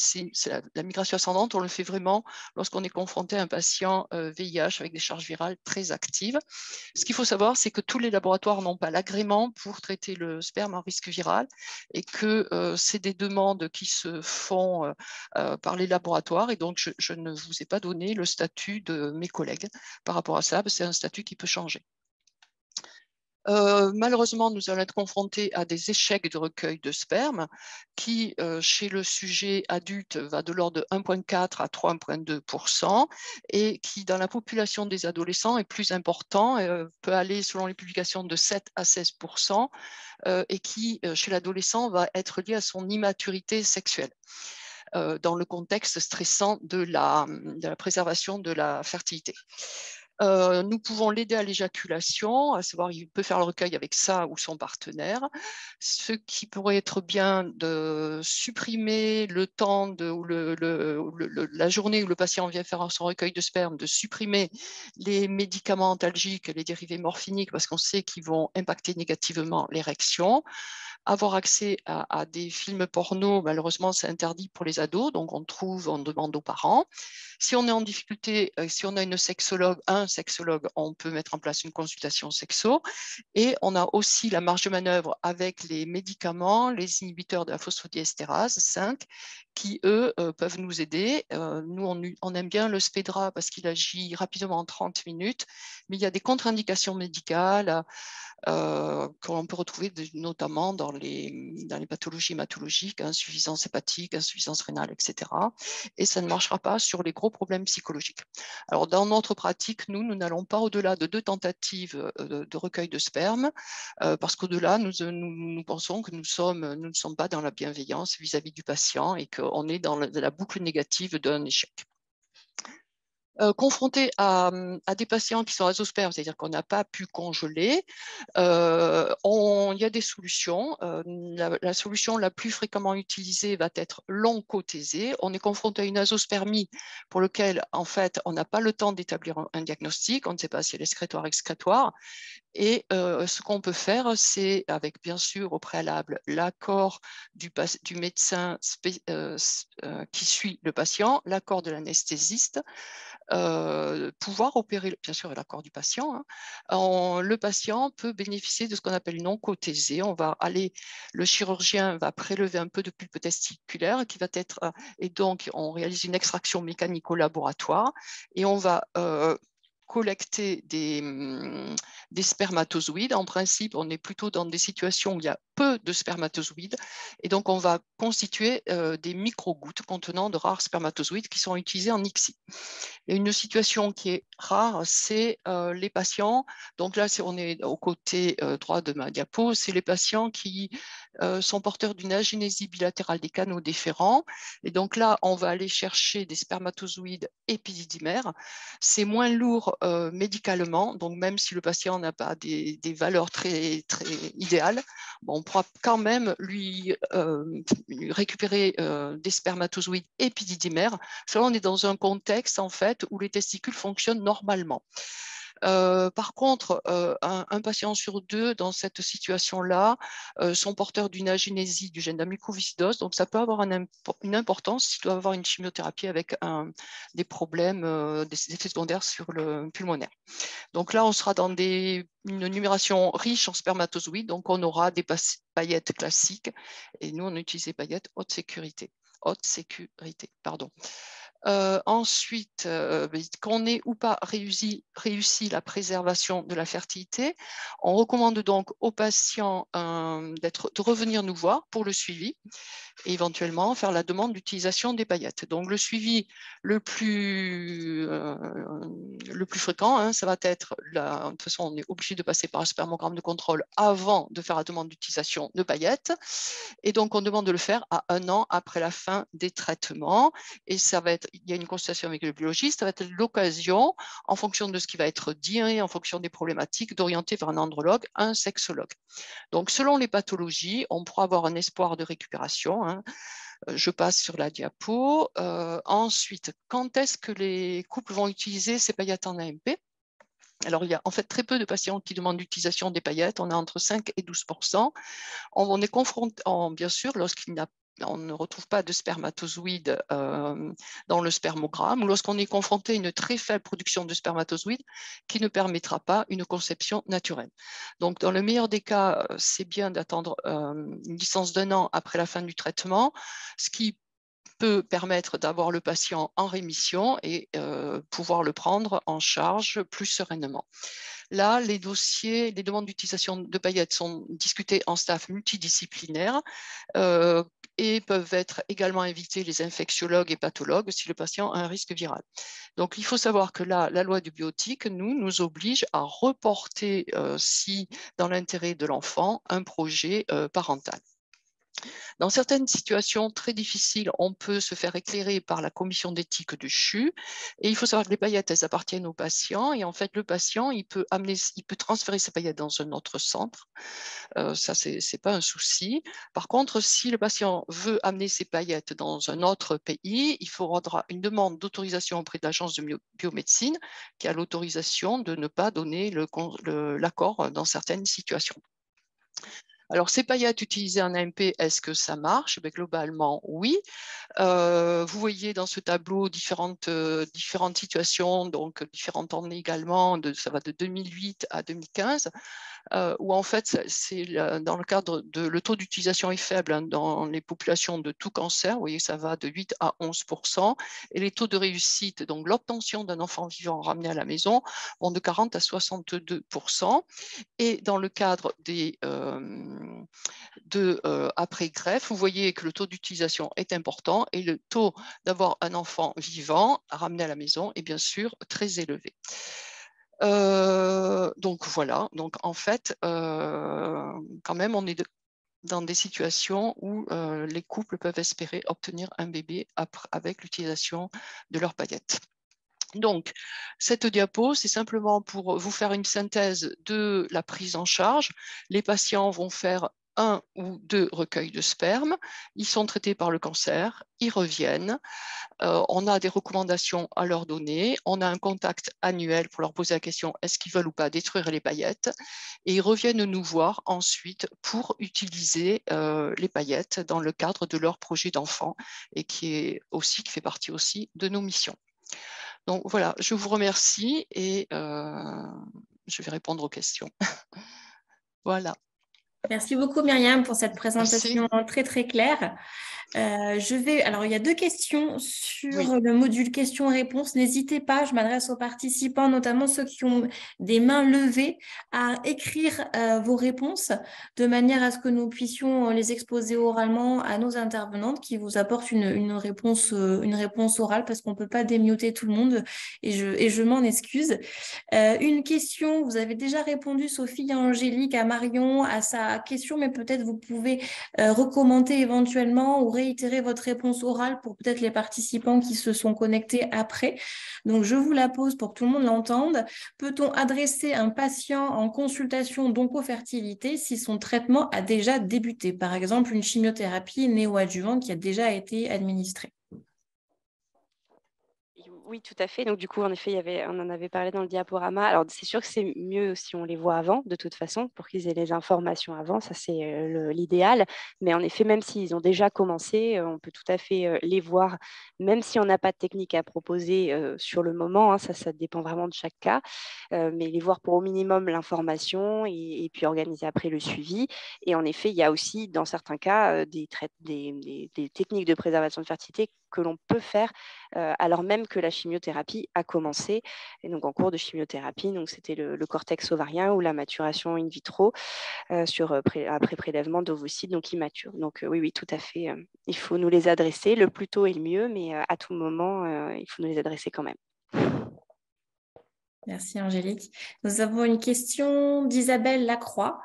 la migration ascendante, on le fait vraiment lorsqu'on est confronté à un patient VIH avec des charges virales très actives. Ce qu'il faut savoir, c'est que tous les laboratoires n'ont pas l'agrément pour traiter le sperme en risque viral, et que c'est des demandes qui se font par les laboratoires, et donc je ne vous ai pas donné le statut de mes collègues par rapport à ça, parce que c'est un statut qui peut changer. Malheureusement, nous allons être confrontés à des échecs de recueil de sperme qui, chez le sujet adulte, va de l'ordre de 1,4 à 3,2%, et qui, dans la population des adolescents, est plus important, peut aller, selon les publications, de 7 à 16%, et qui, chez l'adolescent, va être lié à son immaturité sexuelle, dans le contexte stressant de la préservation de la fertilité. Nous pouvons l'aider à l'éjaculation, à savoir il peut faire le recueil avec ça ou son partenaire. Ce qui pourrait être bien de supprimer le temps ou la journée où le patient vient faire son recueil de sperme, de supprimer les médicaments antalgiques, les dérivés morphiniques, parce qu'on sait qu'ils vont impacter négativement l'érection. Avoir accès à des films porno, malheureusement, c'est interdit pour les ados, donc on demande aux parents. Si on est en difficulté, si on a un sexologue, on peut mettre en place une consultation sexo. Et on a aussi la marge de manœuvre avec les médicaments, les inhibiteurs de la phosphodiestérase 5, qui, eux, peuvent nous aider. Nous, on aime bien le Spedra parce qu'il agit rapidement en 30 minutes, mais il y a des contre-indications médicales qu'on peut retrouver notamment dans les pathologies hématologiques, insuffisance hépatique, insuffisance rénale, etc. Et ça ne marchera pas sur les gros problèmes psychologiques. Alors, dans notre pratique, nous n'allons pas au-delà de 2 tentatives de recueil de sperme, parce qu'au-delà, nous pensons que nous ne sommes pas dans la bienveillance vis-à-vis du patient et qu'on est dans la boucle négative d'un échec. Confronté à des patients qui sont azospermes, c'est-à-dire qu'on n'a pas pu congeler, il y a des solutions. La solution la plus fréquemment utilisée va être l'oncothésée. On est confronté à une azospermie pour laquelle, en fait, on n'a pas le temps d'établir un diagnostic. On ne sait pas si elle est excrétoire, excrétoire. Et ce qu'on peut faire, c'est, avec bien sûr au préalable l'accord du médecin qui suit le patient, l'accord de l'anesthésiste, pouvoir opérer, bien sûr, à l'accord du patient. Le patient peut bénéficier de ce qu'on appelle une oncothésée. Le chirurgien va prélever un peu de pulpe testiculaire qui va être, et donc on réalise une extraction mécanique au laboratoire et on va collecter des spermatozoïdes. En principe, on est plutôt dans des situations où il y a peu de spermatozoïdes et donc on va constituer des micro-gouttes contenant de rares spermatozoïdes qui sont utilisés en ICSI. Et une situation qui est rare, c'est les patients, donc là on est au côté droit de ma diapo, c'est les patients qui sont porteurs d'une agénésie bilatérale des canaux déférents. Et donc là, on va aller chercher des spermatozoïdes épididymères. C'est moins lourd médicalement, donc même si le patient n'a pas des valeurs très, très idéales, on pourra quand même lui récupérer des spermatozoïdes épididymères. Ça, on est dans un contexte en fait où les testicules fonctionnent normalement. Par contre, un patient sur 2 dans cette situation-là sont porteurs d'une agénésie du gène de la mucoviscidose, donc ça peut avoir une importance s'il doit avoir une chimiothérapie avec des problèmes, des effets secondaires sur le pulmonaire. Donc là, on sera dans une numération riche en spermatozoïdes, donc on aura des paillettes classiques, et nous, on utilise des paillettes haute sécurité. Ensuite, qu'on ait ou pas réussi la préservation de la fertilité, on recommande donc aux patients de revenir nous voir pour le suivi et éventuellement faire la demande d'utilisation des paillettes. Donc le suivi le plus fréquent, ça va être, de toute façon on est obligé de passer par un spermogramme de contrôle avant de faire la demande d'utilisation de paillettes, et donc on demande de le faire à 1 an après la fin des traitements, et il y a une consultation avec le biologiste, ça va être l'occasion, en fonction de ce qui va être dit, en fonction des problématiques, d'orienter vers un andrologue, un sexologue. Donc, selon les pathologies, on pourra avoir un espoir de récupération. Je passe sur la diapo. Ensuite, quand est-ce que les couples vont utiliser ces paillettes en AMP ? Alors, il y a en fait très peu de patients qui demandent l'utilisation des paillettes. On a entre 5 et 12%. On est confronté, bien sûr, on ne retrouve pas de spermatozoïdes dans le spermogramme, ou lorsqu'on est confronté à une très faible production de spermatozoïdes qui ne permettra pas une conception naturelle. Donc, dans le meilleur des cas, c'est bien d'attendre une licence d'1 an après la fin du traitement, ce qui peut permettre d'avoir le patient en rémission et pouvoir le prendre en charge plus sereinement. Là, les demandes d'utilisation de paillettes sont discutées en staff multidisciplinaire et peuvent être également invités les infectiologues et pathologues si le patient a un risque viral. Donc, il faut savoir que là, la loi du biotique nous oblige à reporter, si dans l'intérêt de l'enfant, un projet parental. Dans certaines situations très difficiles, on peut se faire éclairer par la commission d'éthique du CHU. Et il faut savoir que les paillettes, elles appartiennent au patient. Et en fait, le patient, il peut transférer ses paillettes dans un autre centre. Ça, ce n'est pas un souci. Par contre, si le patient veut amener ses paillettes dans un autre pays, il faudra une demande d'autorisation auprès de l'agence de biomédecine qui a l'autorisation de ne pas donner l'accord dans certaines situations. Alors, ces paillettes utilisées en AMP, est-ce que ça marche? Globalement, oui. Vous voyez dans ce tableau différentes situations, donc différentes années également, ça va de 2008 à 2015. Où en fait, c'est dans le cadre de le taux d'utilisation est faible hein, dans les populations de tout cancer. Vous voyez, ça va de 8 à 11%. Et les taux de réussite, donc l'obtention d'un enfant vivant ramené à la maison, vont de 40 à 62%. Et dans le cadre après greffe, vous voyez que le taux d'utilisation est important et le taux d'avoir un enfant vivant ramené à la maison est bien sûr très élevé. Donc voilà, donc en fait, quand même, on est dans des situations où les couples peuvent espérer obtenir un bébé avec l'utilisation de leurs paillettes. Donc, cette diapo, c'est simplement pour vous faire une synthèse de la prise en charge. Les patients vont faire 1 ou 2 recueils de sperme. Ils sont traités par le cancer, ils reviennent. On a des recommandations à leur donner. On a un contact annuel pour leur poser la question est-ce qu'ils veulent ou pas détruire les paillettes. Et ils reviennent nous voir ensuite pour utiliser les paillettes dans le cadre de leur projet d'enfant et qui fait partie aussi de nos missions. Donc voilà, je vous remercie et je vais répondre aux questions. Voilà. Merci beaucoup Myriam pour cette présentation très très claire. Alors il y a 2 questions sur le module questions-réponses. N'hésitez pas, je m'adresse aux participants, notamment ceux qui ont des mains levées, à écrire vos réponses de manière à ce que nous puissions les exposer oralement à nos intervenantes qui vous apportent une réponse orale parce qu'on ne peut pas démuter tout le monde et je m'en excuse. Une question, vous avez déjà répondu Sophie et Angélique à Marion à sa question, mais peut-être vous pouvez recommenter éventuellement ou réitérer votre réponse orale pour peut-être les participants qui se sont connectés après. Donc, je vous la pose pour que tout le monde l'entende. Peut-on adresser un patient en consultation d'oncofertilité si son traitement a déjà débuté? Par exemple, une chimiothérapie néoadjuvante qui a déjà été administrée. Oui, tout à fait. Donc, du coup, en effet, on en avait parlé dans le diaporama. Alors, c'est sûr que c'est mieux si on les voit avant, de toute façon, pour qu'ils aient les informations avant. Ça, c'est l'idéal. Mais en effet, même s'ils ont déjà commencé, on peut tout à fait les voir, même si on n'a pas de technique à proposer sur le moment. Hein, ça dépend vraiment de chaque cas. Mais les voir pour au minimum l'information et puis organiser après le suivi. Et en effet, il y a aussi, dans certains cas, des techniques de préservation de fertilité que l'on peut faire alors même que la chimiothérapie a commencé. Et donc, en cours de chimiothérapie, donc c'était le cortex ovarien ou la maturation in vitro après prélèvement d'ovocytes donc immatures. Donc, oui, tout à fait. Il faut nous les adresser. Le plus tôt est le mieux, mais à tout moment, il faut nous les adresser quand même. Merci Angélique. Nous avons une question d'Isabelle Lacroix.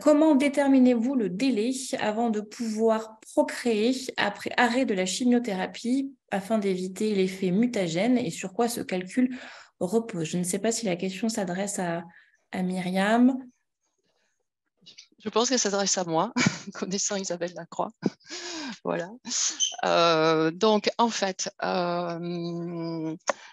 Comment déterminez-vous le délai avant de pouvoir procréer après arrêt de la chimiothérapie afin d'éviter l'effet mutagène et sur quoi ce calcul repose? Je ne sais pas si la question s'adresse à Myriam. Je pense qu'elle s'adresse à moi, connaissant Isabelle Lacroix. Voilà. Donc, en fait,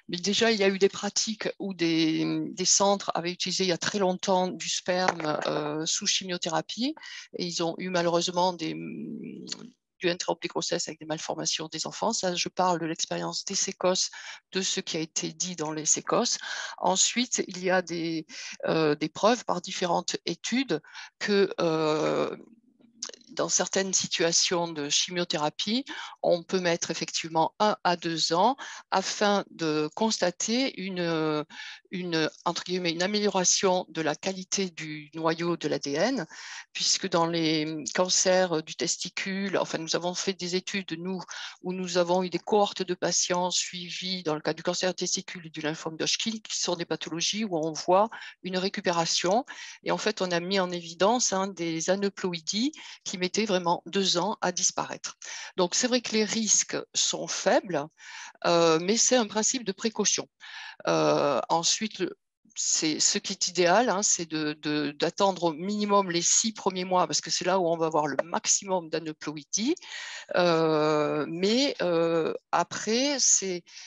déjà, il y a eu des pratiques où des centres avaient utilisé il y a très longtemps du sperme sous chimiothérapie et ils ont eu malheureusement du interrompu de grossesse avec des malformations des enfants. Ça, je parle de l'expérience des sécos, de ce qui a été dit dans les sécos. Ensuite, il y a des preuves par différentes études que dans certaines situations de chimiothérapie, on peut mettre effectivement 1 à 2 ans afin de constater entre guillemets, une amélioration de la qualité du noyau de l'ADN, puisque dans les cancers du testicule, enfin, nous avons fait des études, où nous avons eu des cohortes de patients suivis dans le cas du cancer du testicule et du lymphome d'Hodgkin, qui sont des pathologies où on voit une récupération. Et en fait, on a mis en évidence des aneuploïdies qui mettait vraiment 2 ans à disparaître. Donc, c'est vrai que les risques sont faibles, mais c'est un principe de précaution. Ensuite, ce qui est idéal, hein, c'est d'attendre au minimum les 6 premiers mois, parce que c'est là où on va avoir le maximum d'aneuploïdie. Mais après,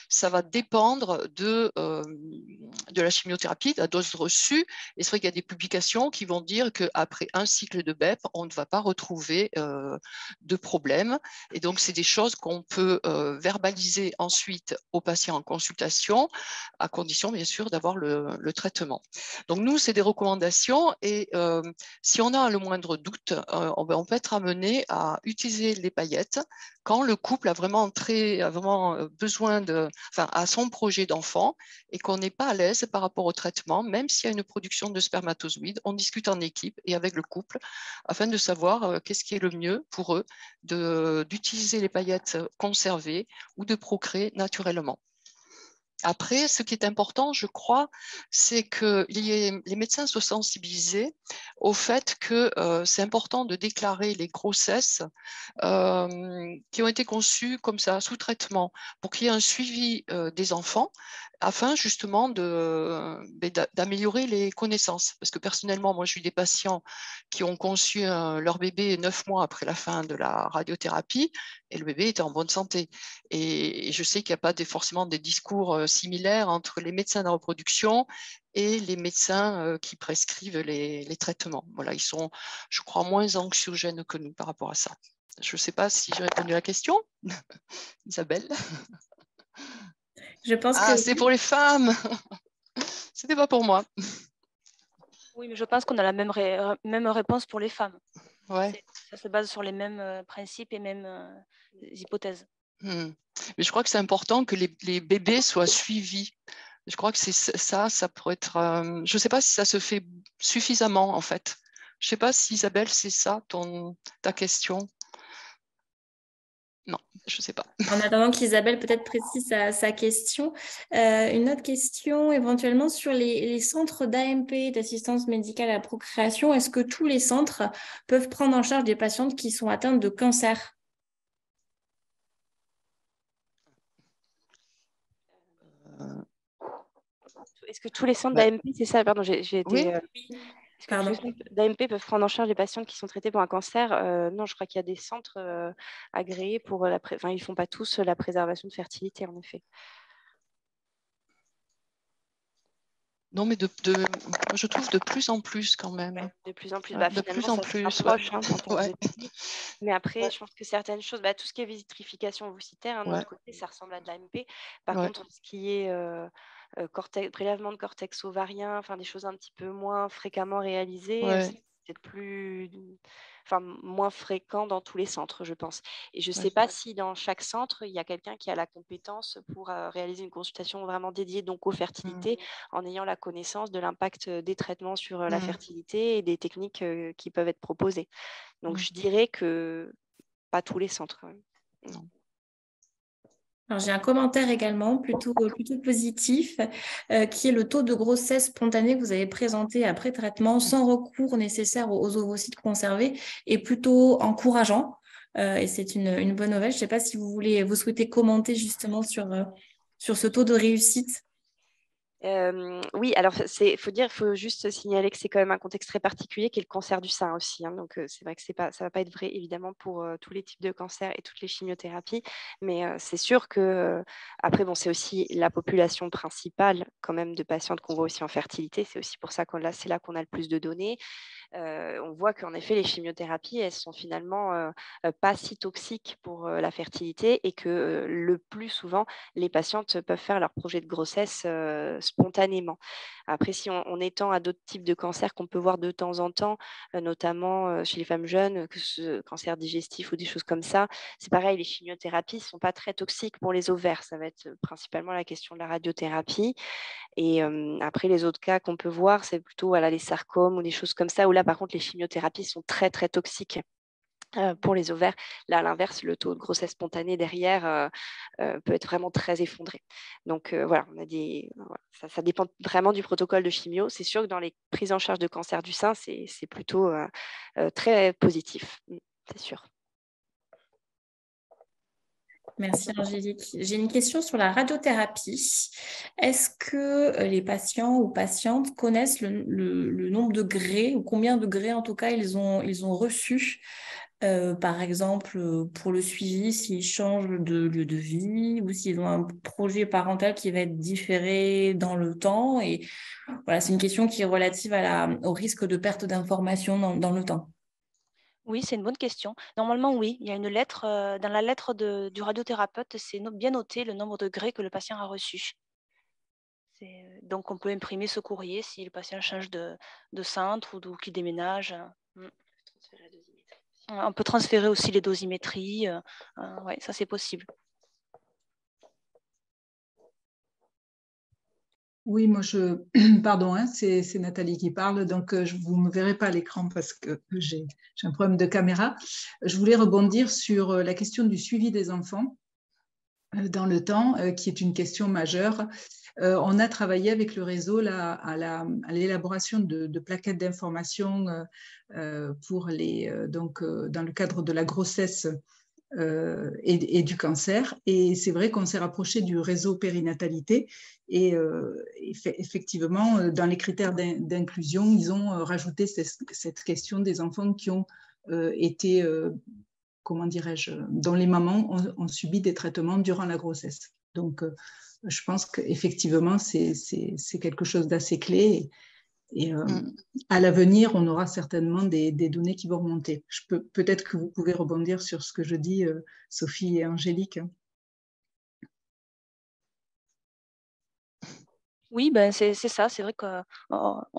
ça va dépendre de la chimiothérapie, de la dose reçue. Et c'est vrai qu'il y a des publications qui vont dire qu'après un cycle de BEP, on ne va pas retrouver de problème. Et donc, c'est des choses qu'on peut verbaliser ensuite aux patients en consultation, à condition, bien sûr, d'avoir le traitement. Donc, nous, c'est des recommandations. Et si on a le moindre doute, on peut être amené à utiliser les paillettes quand le couple a vraiment besoin à son projet d'enfant et qu'on n'est pas à l'aise par rapport au traitement, même s'il y a une production de spermatozoïdes, on discute en équipe et avec le couple afin de savoir qu'est-ce qui est le mieux pour eux d'utiliser les paillettes conservées ou de procréer naturellement. Après, ce qui est important, je crois, c'est que les médecins soient sensibilisés au fait que c'est important de déclarer les grossesses qui ont été conçues comme ça, sous traitement, pour qu'il y ait un suivi des enfants, afin justement d'améliorer les connaissances. Parce que personnellement, moi, j'ai eu des patients qui ont conçu leur bébé 9 mois après la fin de la radiothérapie, et le bébé était en bonne santé. Et je sais qu'il n'y a pas forcément des discours similaires entre les médecins de la reproduction et les médecins qui prescrivent les traitements. Voilà, ils sont, je crois, moins anxiogènes que nous par rapport à ça. Je ne sais pas si j'ai répondu à la question. Isabelle? Je pense que c'est pour les femmes. C'était pas pour moi. Oui, mais je pense qu'on a la même réponse pour les femmes. Ouais. Ça se base sur les mêmes principes et mêmes hypothèses. Mais je crois que c'est important que les bébés soient suivis. Je crois que c'est ça pourrait être... je ne sais pas si ça se fait suffisamment, en fait. Je ne sais pas si, Isabelle, c'est ça ta question. Non, je ne sais pas. En attendant qu'Isabelle peut-être précise sa question, une autre question éventuellement sur les centres d'AMP, d'assistance médicale à la procréation. Est-ce que tous les centres peuvent prendre en charge des patientes qui sont atteintes de cancer? Est-ce que tous les centres d'AMP, c'est ça? Pardon, j'ai été... Oui. Est-ce que tous les centres d'AMP peuvent prendre en charge les patients qui sont traités pour un cancer? Non, je crois qu'il y a des centres agréés pour ils ne font pas tous la préservation de fertilité, en effet. Non, mais je trouve de plus en plus quand même. Ouais, de plus en plus. De plus en plus. Se rapproche, en termes Ouais. de technique. Mais après, je pense que certaines choses, tout ce qui est vitrification ovocytaire, de notre côté, ça ressemble à de l'AMP. Par contre, ce qui est prélèvement de cortex ovarien, des choses un petit peu moins fréquemment réalisées, c'est peut-être moins fréquent dans tous les centres, je pense. Et je ne sais pas si dans chaque centre, il y a quelqu'un qui a la compétence pour réaliser une consultation vraiment dédiée donc aux fertilités, en ayant la connaissance de l'impact des traitements sur la fertilité et des techniques qui peuvent être proposées. Donc, je dirais que pas tous les centres. Non. Alors, j'ai un commentaire également plutôt positif, qui est le taux de grossesse spontanée que vous avez présenté après traitement sans recours nécessaire aux ovocytes conservés est plutôt encourageant. Et c'est une bonne nouvelle. Je ne sais pas si vous souhaitez commenter justement sur ce taux de réussite. Oui, alors il faut juste signaler que c'est quand même un contexte très particulier qui est le cancer du sein aussi. Donc c'est vrai que ça ne va pas être vrai évidemment pour tous les types de cancers et toutes les chimiothérapies, mais c'est sûr que après c'est aussi la population principale quand même de patientes qu'on voit aussi en fertilité. C'est aussi pour ça c'est là qu'on a le plus de données. On voit qu'en effet, les chimiothérapies, elles sont finalement pas si toxiques pour la fertilité et que le plus souvent, les patientes peuvent faire leur projet de grossesse spontanément. Après, si on étend à d'autres types de cancers qu'on peut voir de temps en temps, notamment chez les femmes jeunes, que ce cancer digestif ou des choses comme ça, c'est pareil, les chimiothérapies ne sont pas très toxiques pour les ovaires. Ça va être principalement la question de la radiothérapie. Et après, les autres cas qu'on peut voir, c'est plutôt les sarcomes ou des choses comme ça, où là, par contre, les chimiothérapies sont très, très toxiques pour les ovaires. Là, à l'inverse, le taux de grossesse spontanée derrière peut être vraiment très effondré. Donc, voilà, ça dépend vraiment du protocole de chimio. C'est sûr que dans les prises en charge de cancer du sein, c'est plutôt très positif. c'est sûr. Merci Angélique. J'ai une question sur la radiothérapie. Est-ce que les patients ou patientes connaissent le nombre de grés ou combien de grés en tout cas ils ont reçu par exemple, pour le suivi, s'ils changent de lieu de vie ou s'ils ont un projet parental qui va être différé dans le temps. Et voilà, c'est une question qui est relative au risque de perte d'information dans le temps. Oui, c'est une bonne question. Normalement, oui, il y a une lettre, dans la lettre du radiothérapeute, c'est bien noté le nombre de grés que le patient a reçu. Donc, on peut imprimer ce courrier si le patient change de centre ou qu'il déménage. On peut transférer aussi les dosimétries. Oui, ça, c'est possible. Oui, moi, pardon, hein, c'est Nathalie qui parle, donc vous ne me verrez pas à l'écran parce que j'ai un problème de caméra. Je voulais rebondir sur la question du suivi des enfants dans le temps, qui est une question majeure. On a travaillé avec le réseau là, à l'élaboration de plaquettes d'information pour dans le cadre de la grossesse et du cancer. Et c'est vrai qu'on s'est rapproché du réseau périnatalité et effectivement, dans les critères d'inclusion, ils ont rajouté cette question des enfants qui ont été, comment dirais-je, dont les mamans ont subi des traitements durant la grossesse. Donc, je pense qu'effectivement, c'est quelque chose d'assez clé. Et à l'avenir, on aura certainement des données qui vont remonter. Peut-être que vous pouvez rebondir sur ce que je dis, Sophie et Angélique. Oui, ben c'est ça. C'est vrai qu'on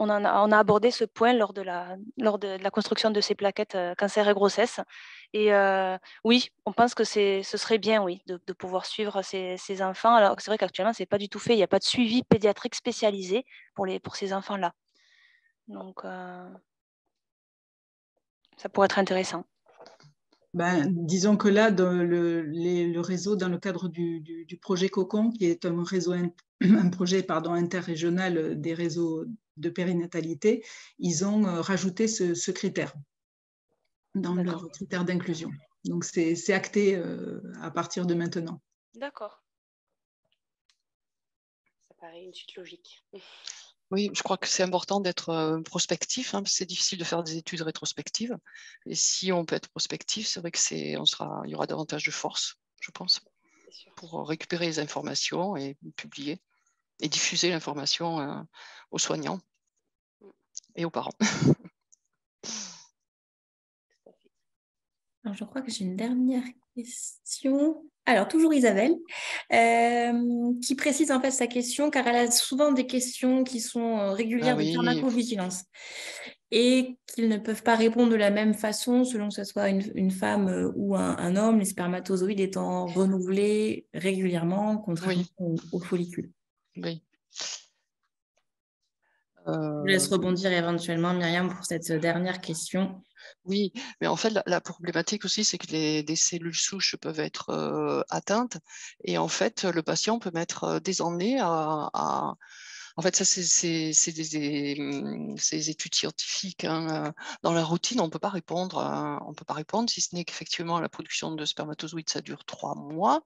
a abordé ce point lors de la construction de ces plaquettes cancer et grossesse. Et oui, on pense que ce serait bien, oui, de pouvoir suivre ces enfants. Alors c'est vrai qu'actuellement, ce n'est pas du tout fait. Il n'y a pas de suivi pédiatrique spécialisé pour ces enfants-là. Donc, ça pourrait être intéressant. Ben, disons que là, dans le réseau, dans le cadre du projet COCON, qui est un projet interrégional des réseaux de périnatalité, ils ont rajouté ce critère dans leur critère d'inclusion. Donc, c'est acté à partir de maintenant. D'accord. Ça paraît une suite logique. Oui, je crois que c'est important d'être prospectif, hein, parce que c'est difficile de faire des études rétrospectives. Et si on peut être prospectif, c'est vrai que il y aura davantage de force, je pense, pour récupérer les informations et publier et diffuser l'information aux soignants et aux parents. Alors, je crois que j'ai une dernière question. Alors, toujours Isabelle, qui précise en fait sa question, car elle a souvent des questions qui sont régulières de pharmacovigilance et qu'ils ne peuvent pas répondre de la même façon selon que ce soit une femme ou un homme, les spermatozoïdes étant renouvelés régulièrement, contrairement aux follicules. Oui. Je vous laisse rebondir éventuellement, Myriam, pour cette dernière question. Oui, mais en fait, la problématique aussi, c'est que des cellules souches peuvent être atteintes et en fait, le patient peut mettre des années à. En fait, ça, c'est des études scientifiques, hein. Dans la routine, on ne peut pas répondre, si ce n'est qu'effectivement, la production de spermatozoïdes, ça dure 3 mois.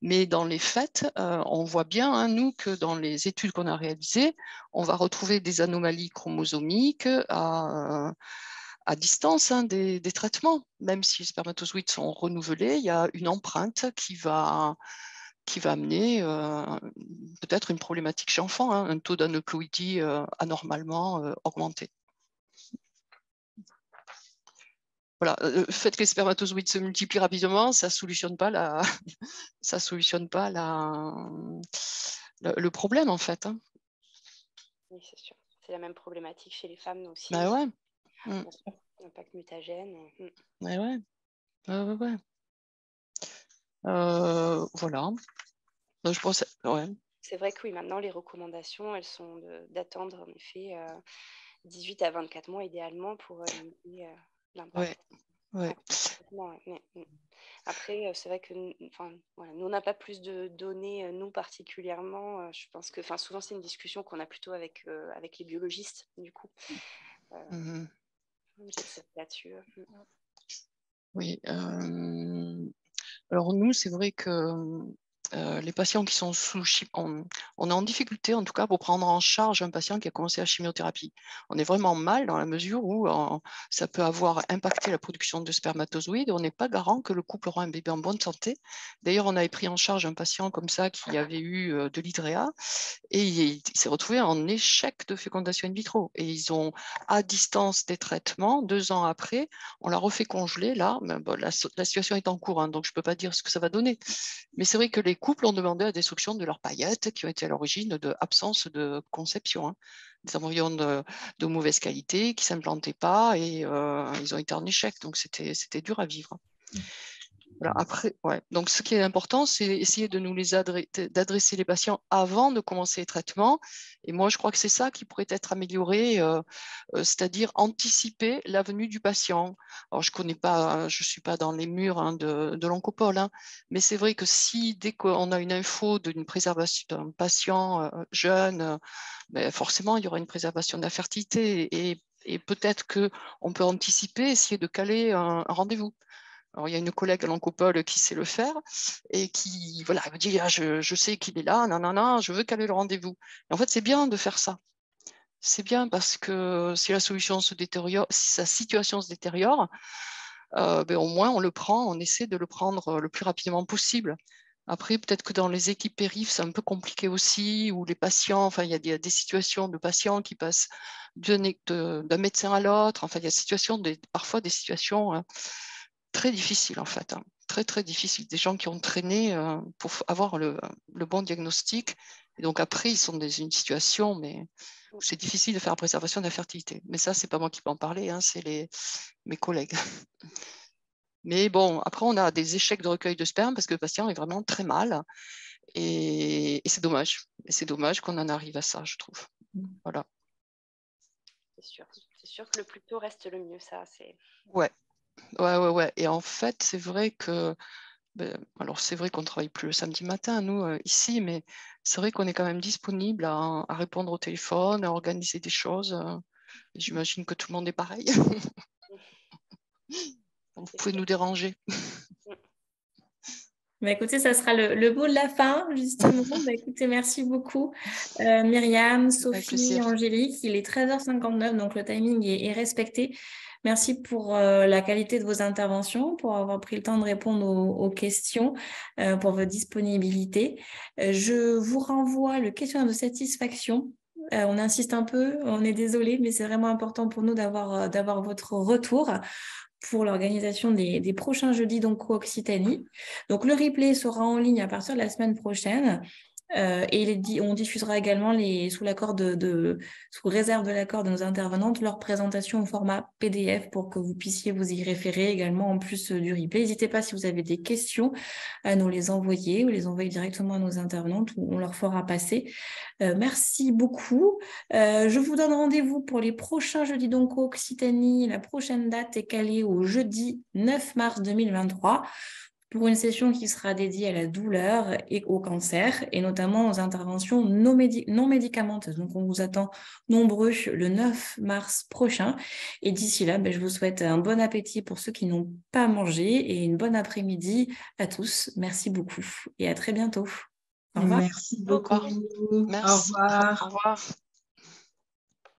Mais dans les faits, on voit bien, hein, nous, que dans les études qu'on a réalisées, on va retrouver des anomalies chromosomiques à distance, hein, des traitements. Même si les spermatozoïdes sont renouvelés, il y a une empreinte qui va amener peut-être une problématique chez l'enfant, hein, un taux d'aneuploïdie anormalement augmenté. Voilà, le fait que les spermatozoïdes se multiplient rapidement, ça ne solutionne pas le problème, en fait. Hein. Oui, c'est sûr. C'est la même problématique chez les femmes aussi. Bah ouais. L'impact mutagène. Ouais, ouais. Ouais. Voilà. Donc, je pense, ouais. C'est vrai que oui, maintenant, les recommandations, elles sont d'attendre en effet 18 à 24 mois idéalement pour limiter l'impact. Ouais. Après, c'est vrai que nous, on n'a pas plus de données, nous particulièrement. Je pense que souvent, c'est une discussion qu'on a plutôt avec les biologistes, du coup. Là-dessus. Oui. Alors nous, c'est vrai que les patients qui sont on est en difficulté en tout cas pour prendre en charge un patient qui a commencé la chimiothérapie. On est vraiment mal dans la mesure où ça peut avoir impacté la production de spermatozoïdes. On n'est pas garant que le couple aura un bébé en bonne santé. D'ailleurs, on avait pris en charge un patient comme ça qui avait eu de l'hydréa et il s'est retrouvé en échec de fécondation in vitro. Et ils ont, à distance des traitements, 2 ans après, on l'a refait congeler là. Mais bon, la situation est en cours, hein, donc je ne peux pas dire ce que ça va donner. Mais c'est vrai que les couples ont demandé la destruction de leurs paillettes qui ont été à l'origine de l'absence de conception. Hein. Des embryons de mauvaise qualité qui ne s'implantaient pas et ils ont été en échec. Donc c'était dur à vivre. Voilà, après, ouais. Donc, ce qui est important, c'est essayer de d'adresser les patients avant de commencer les traitements. Et moi, je crois que c'est ça qui pourrait être amélioré, c'est-à-dire anticiper la venue du patient. Alors, je ne suis pas dans les murs hein, de l'oncopole, hein, mais c'est vrai que si, dès qu'on a une info d'une préservation d'un patient jeune, ben, forcément, il y aura une préservation de la fertilité. Et peut-être qu'on peut anticiper, essayer de caler un rendez-vous. Alors, il y a une collègue à l'oncopole qui sait le faire et qui voilà, me dit je sais qu'il est là, non, je veux caler le rendez-vous. Et en fait, c'est bien de faire ça. C'est bien parce que si la solution se détériore, si sa situation se détériore, ben, au moins on le prend, on essaie de le prendre le plus rapidement possible. Après, peut-être que dans les équipes périph', c'est un peu compliqué aussi, où les patients, enfin, il y a des situations de patients qui passent d'un médecin à l'autre. Enfin, il y a parfois des situations très difficiles, en fait. Hein. Très, très difficiles. Des gens qui ont traîné pour avoir le bon diagnostic. Et donc, après, ils sont dans une situation, mais c'est difficile de faire la préservation de la fertilité. Mais ça, c'est pas moi qui peux en parler, hein, c'est mes collègues. Mais bon, après, on a des échecs de recueil de sperme parce que le patient est vraiment très mal. Et c'est dommage. Et c'est dommage qu'on en arrive à ça, je trouve. Voilà. C'est sûr que le plus tôt reste le mieux, ça. Ouais. Et en fait, c'est vrai que alors c'est vrai qu'on ne travaille plus le samedi matin, nous, ici, mais c'est vrai qu'on est quand même disponible à répondre au téléphone, à organiser des choses. Et j'imagine que tout le monde est pareil. Donc, vous pouvez nous déranger. Bah, écoutez, ça sera le mot de la fin, justement. Bah, écoutez, merci beaucoup, Myriam, Sophie, Angélique. Il est 13h59, donc le timing est respecté. Merci pour la qualité de vos interventions, pour avoir pris le temps de répondre aux questions, pour votre disponibilité. Je vous renvoie le questionnaire de satisfaction. On insiste un peu, on est désolé, mais c'est vraiment important pour nous d'avoir votre retour pour l'organisation des prochains jeudis d'Onco-Occitanie. Donc, le replay sera en ligne à partir de la semaine prochaine. Et on diffusera également sous réserve de l'accord de nos intervenantes leur présentation au format PDF pour que vous puissiez vous y référer également en plus du replay. N'hésitez pas si vous avez des questions à nous les envoyer ou les envoyer directement à nos intervenantes où on leur fera passer. Merci beaucoup. Je vous donne rendez-vous pour les prochains jeudis d'Onco-Occitanie. La prochaine date est calée au jeudi 9 mars 2023. Pour une session qui sera dédiée à la douleur et au cancer, et notamment aux interventions non médicamenteuses. Donc, on vous attend nombreux le 9 mars prochain. Et d'ici là, je vous souhaite un bon appétit pour ceux qui n'ont pas mangé et une bonne après-midi à tous. Merci beaucoup et à très bientôt. Au revoir. Merci beaucoup. Merci. Au revoir. Au revoir.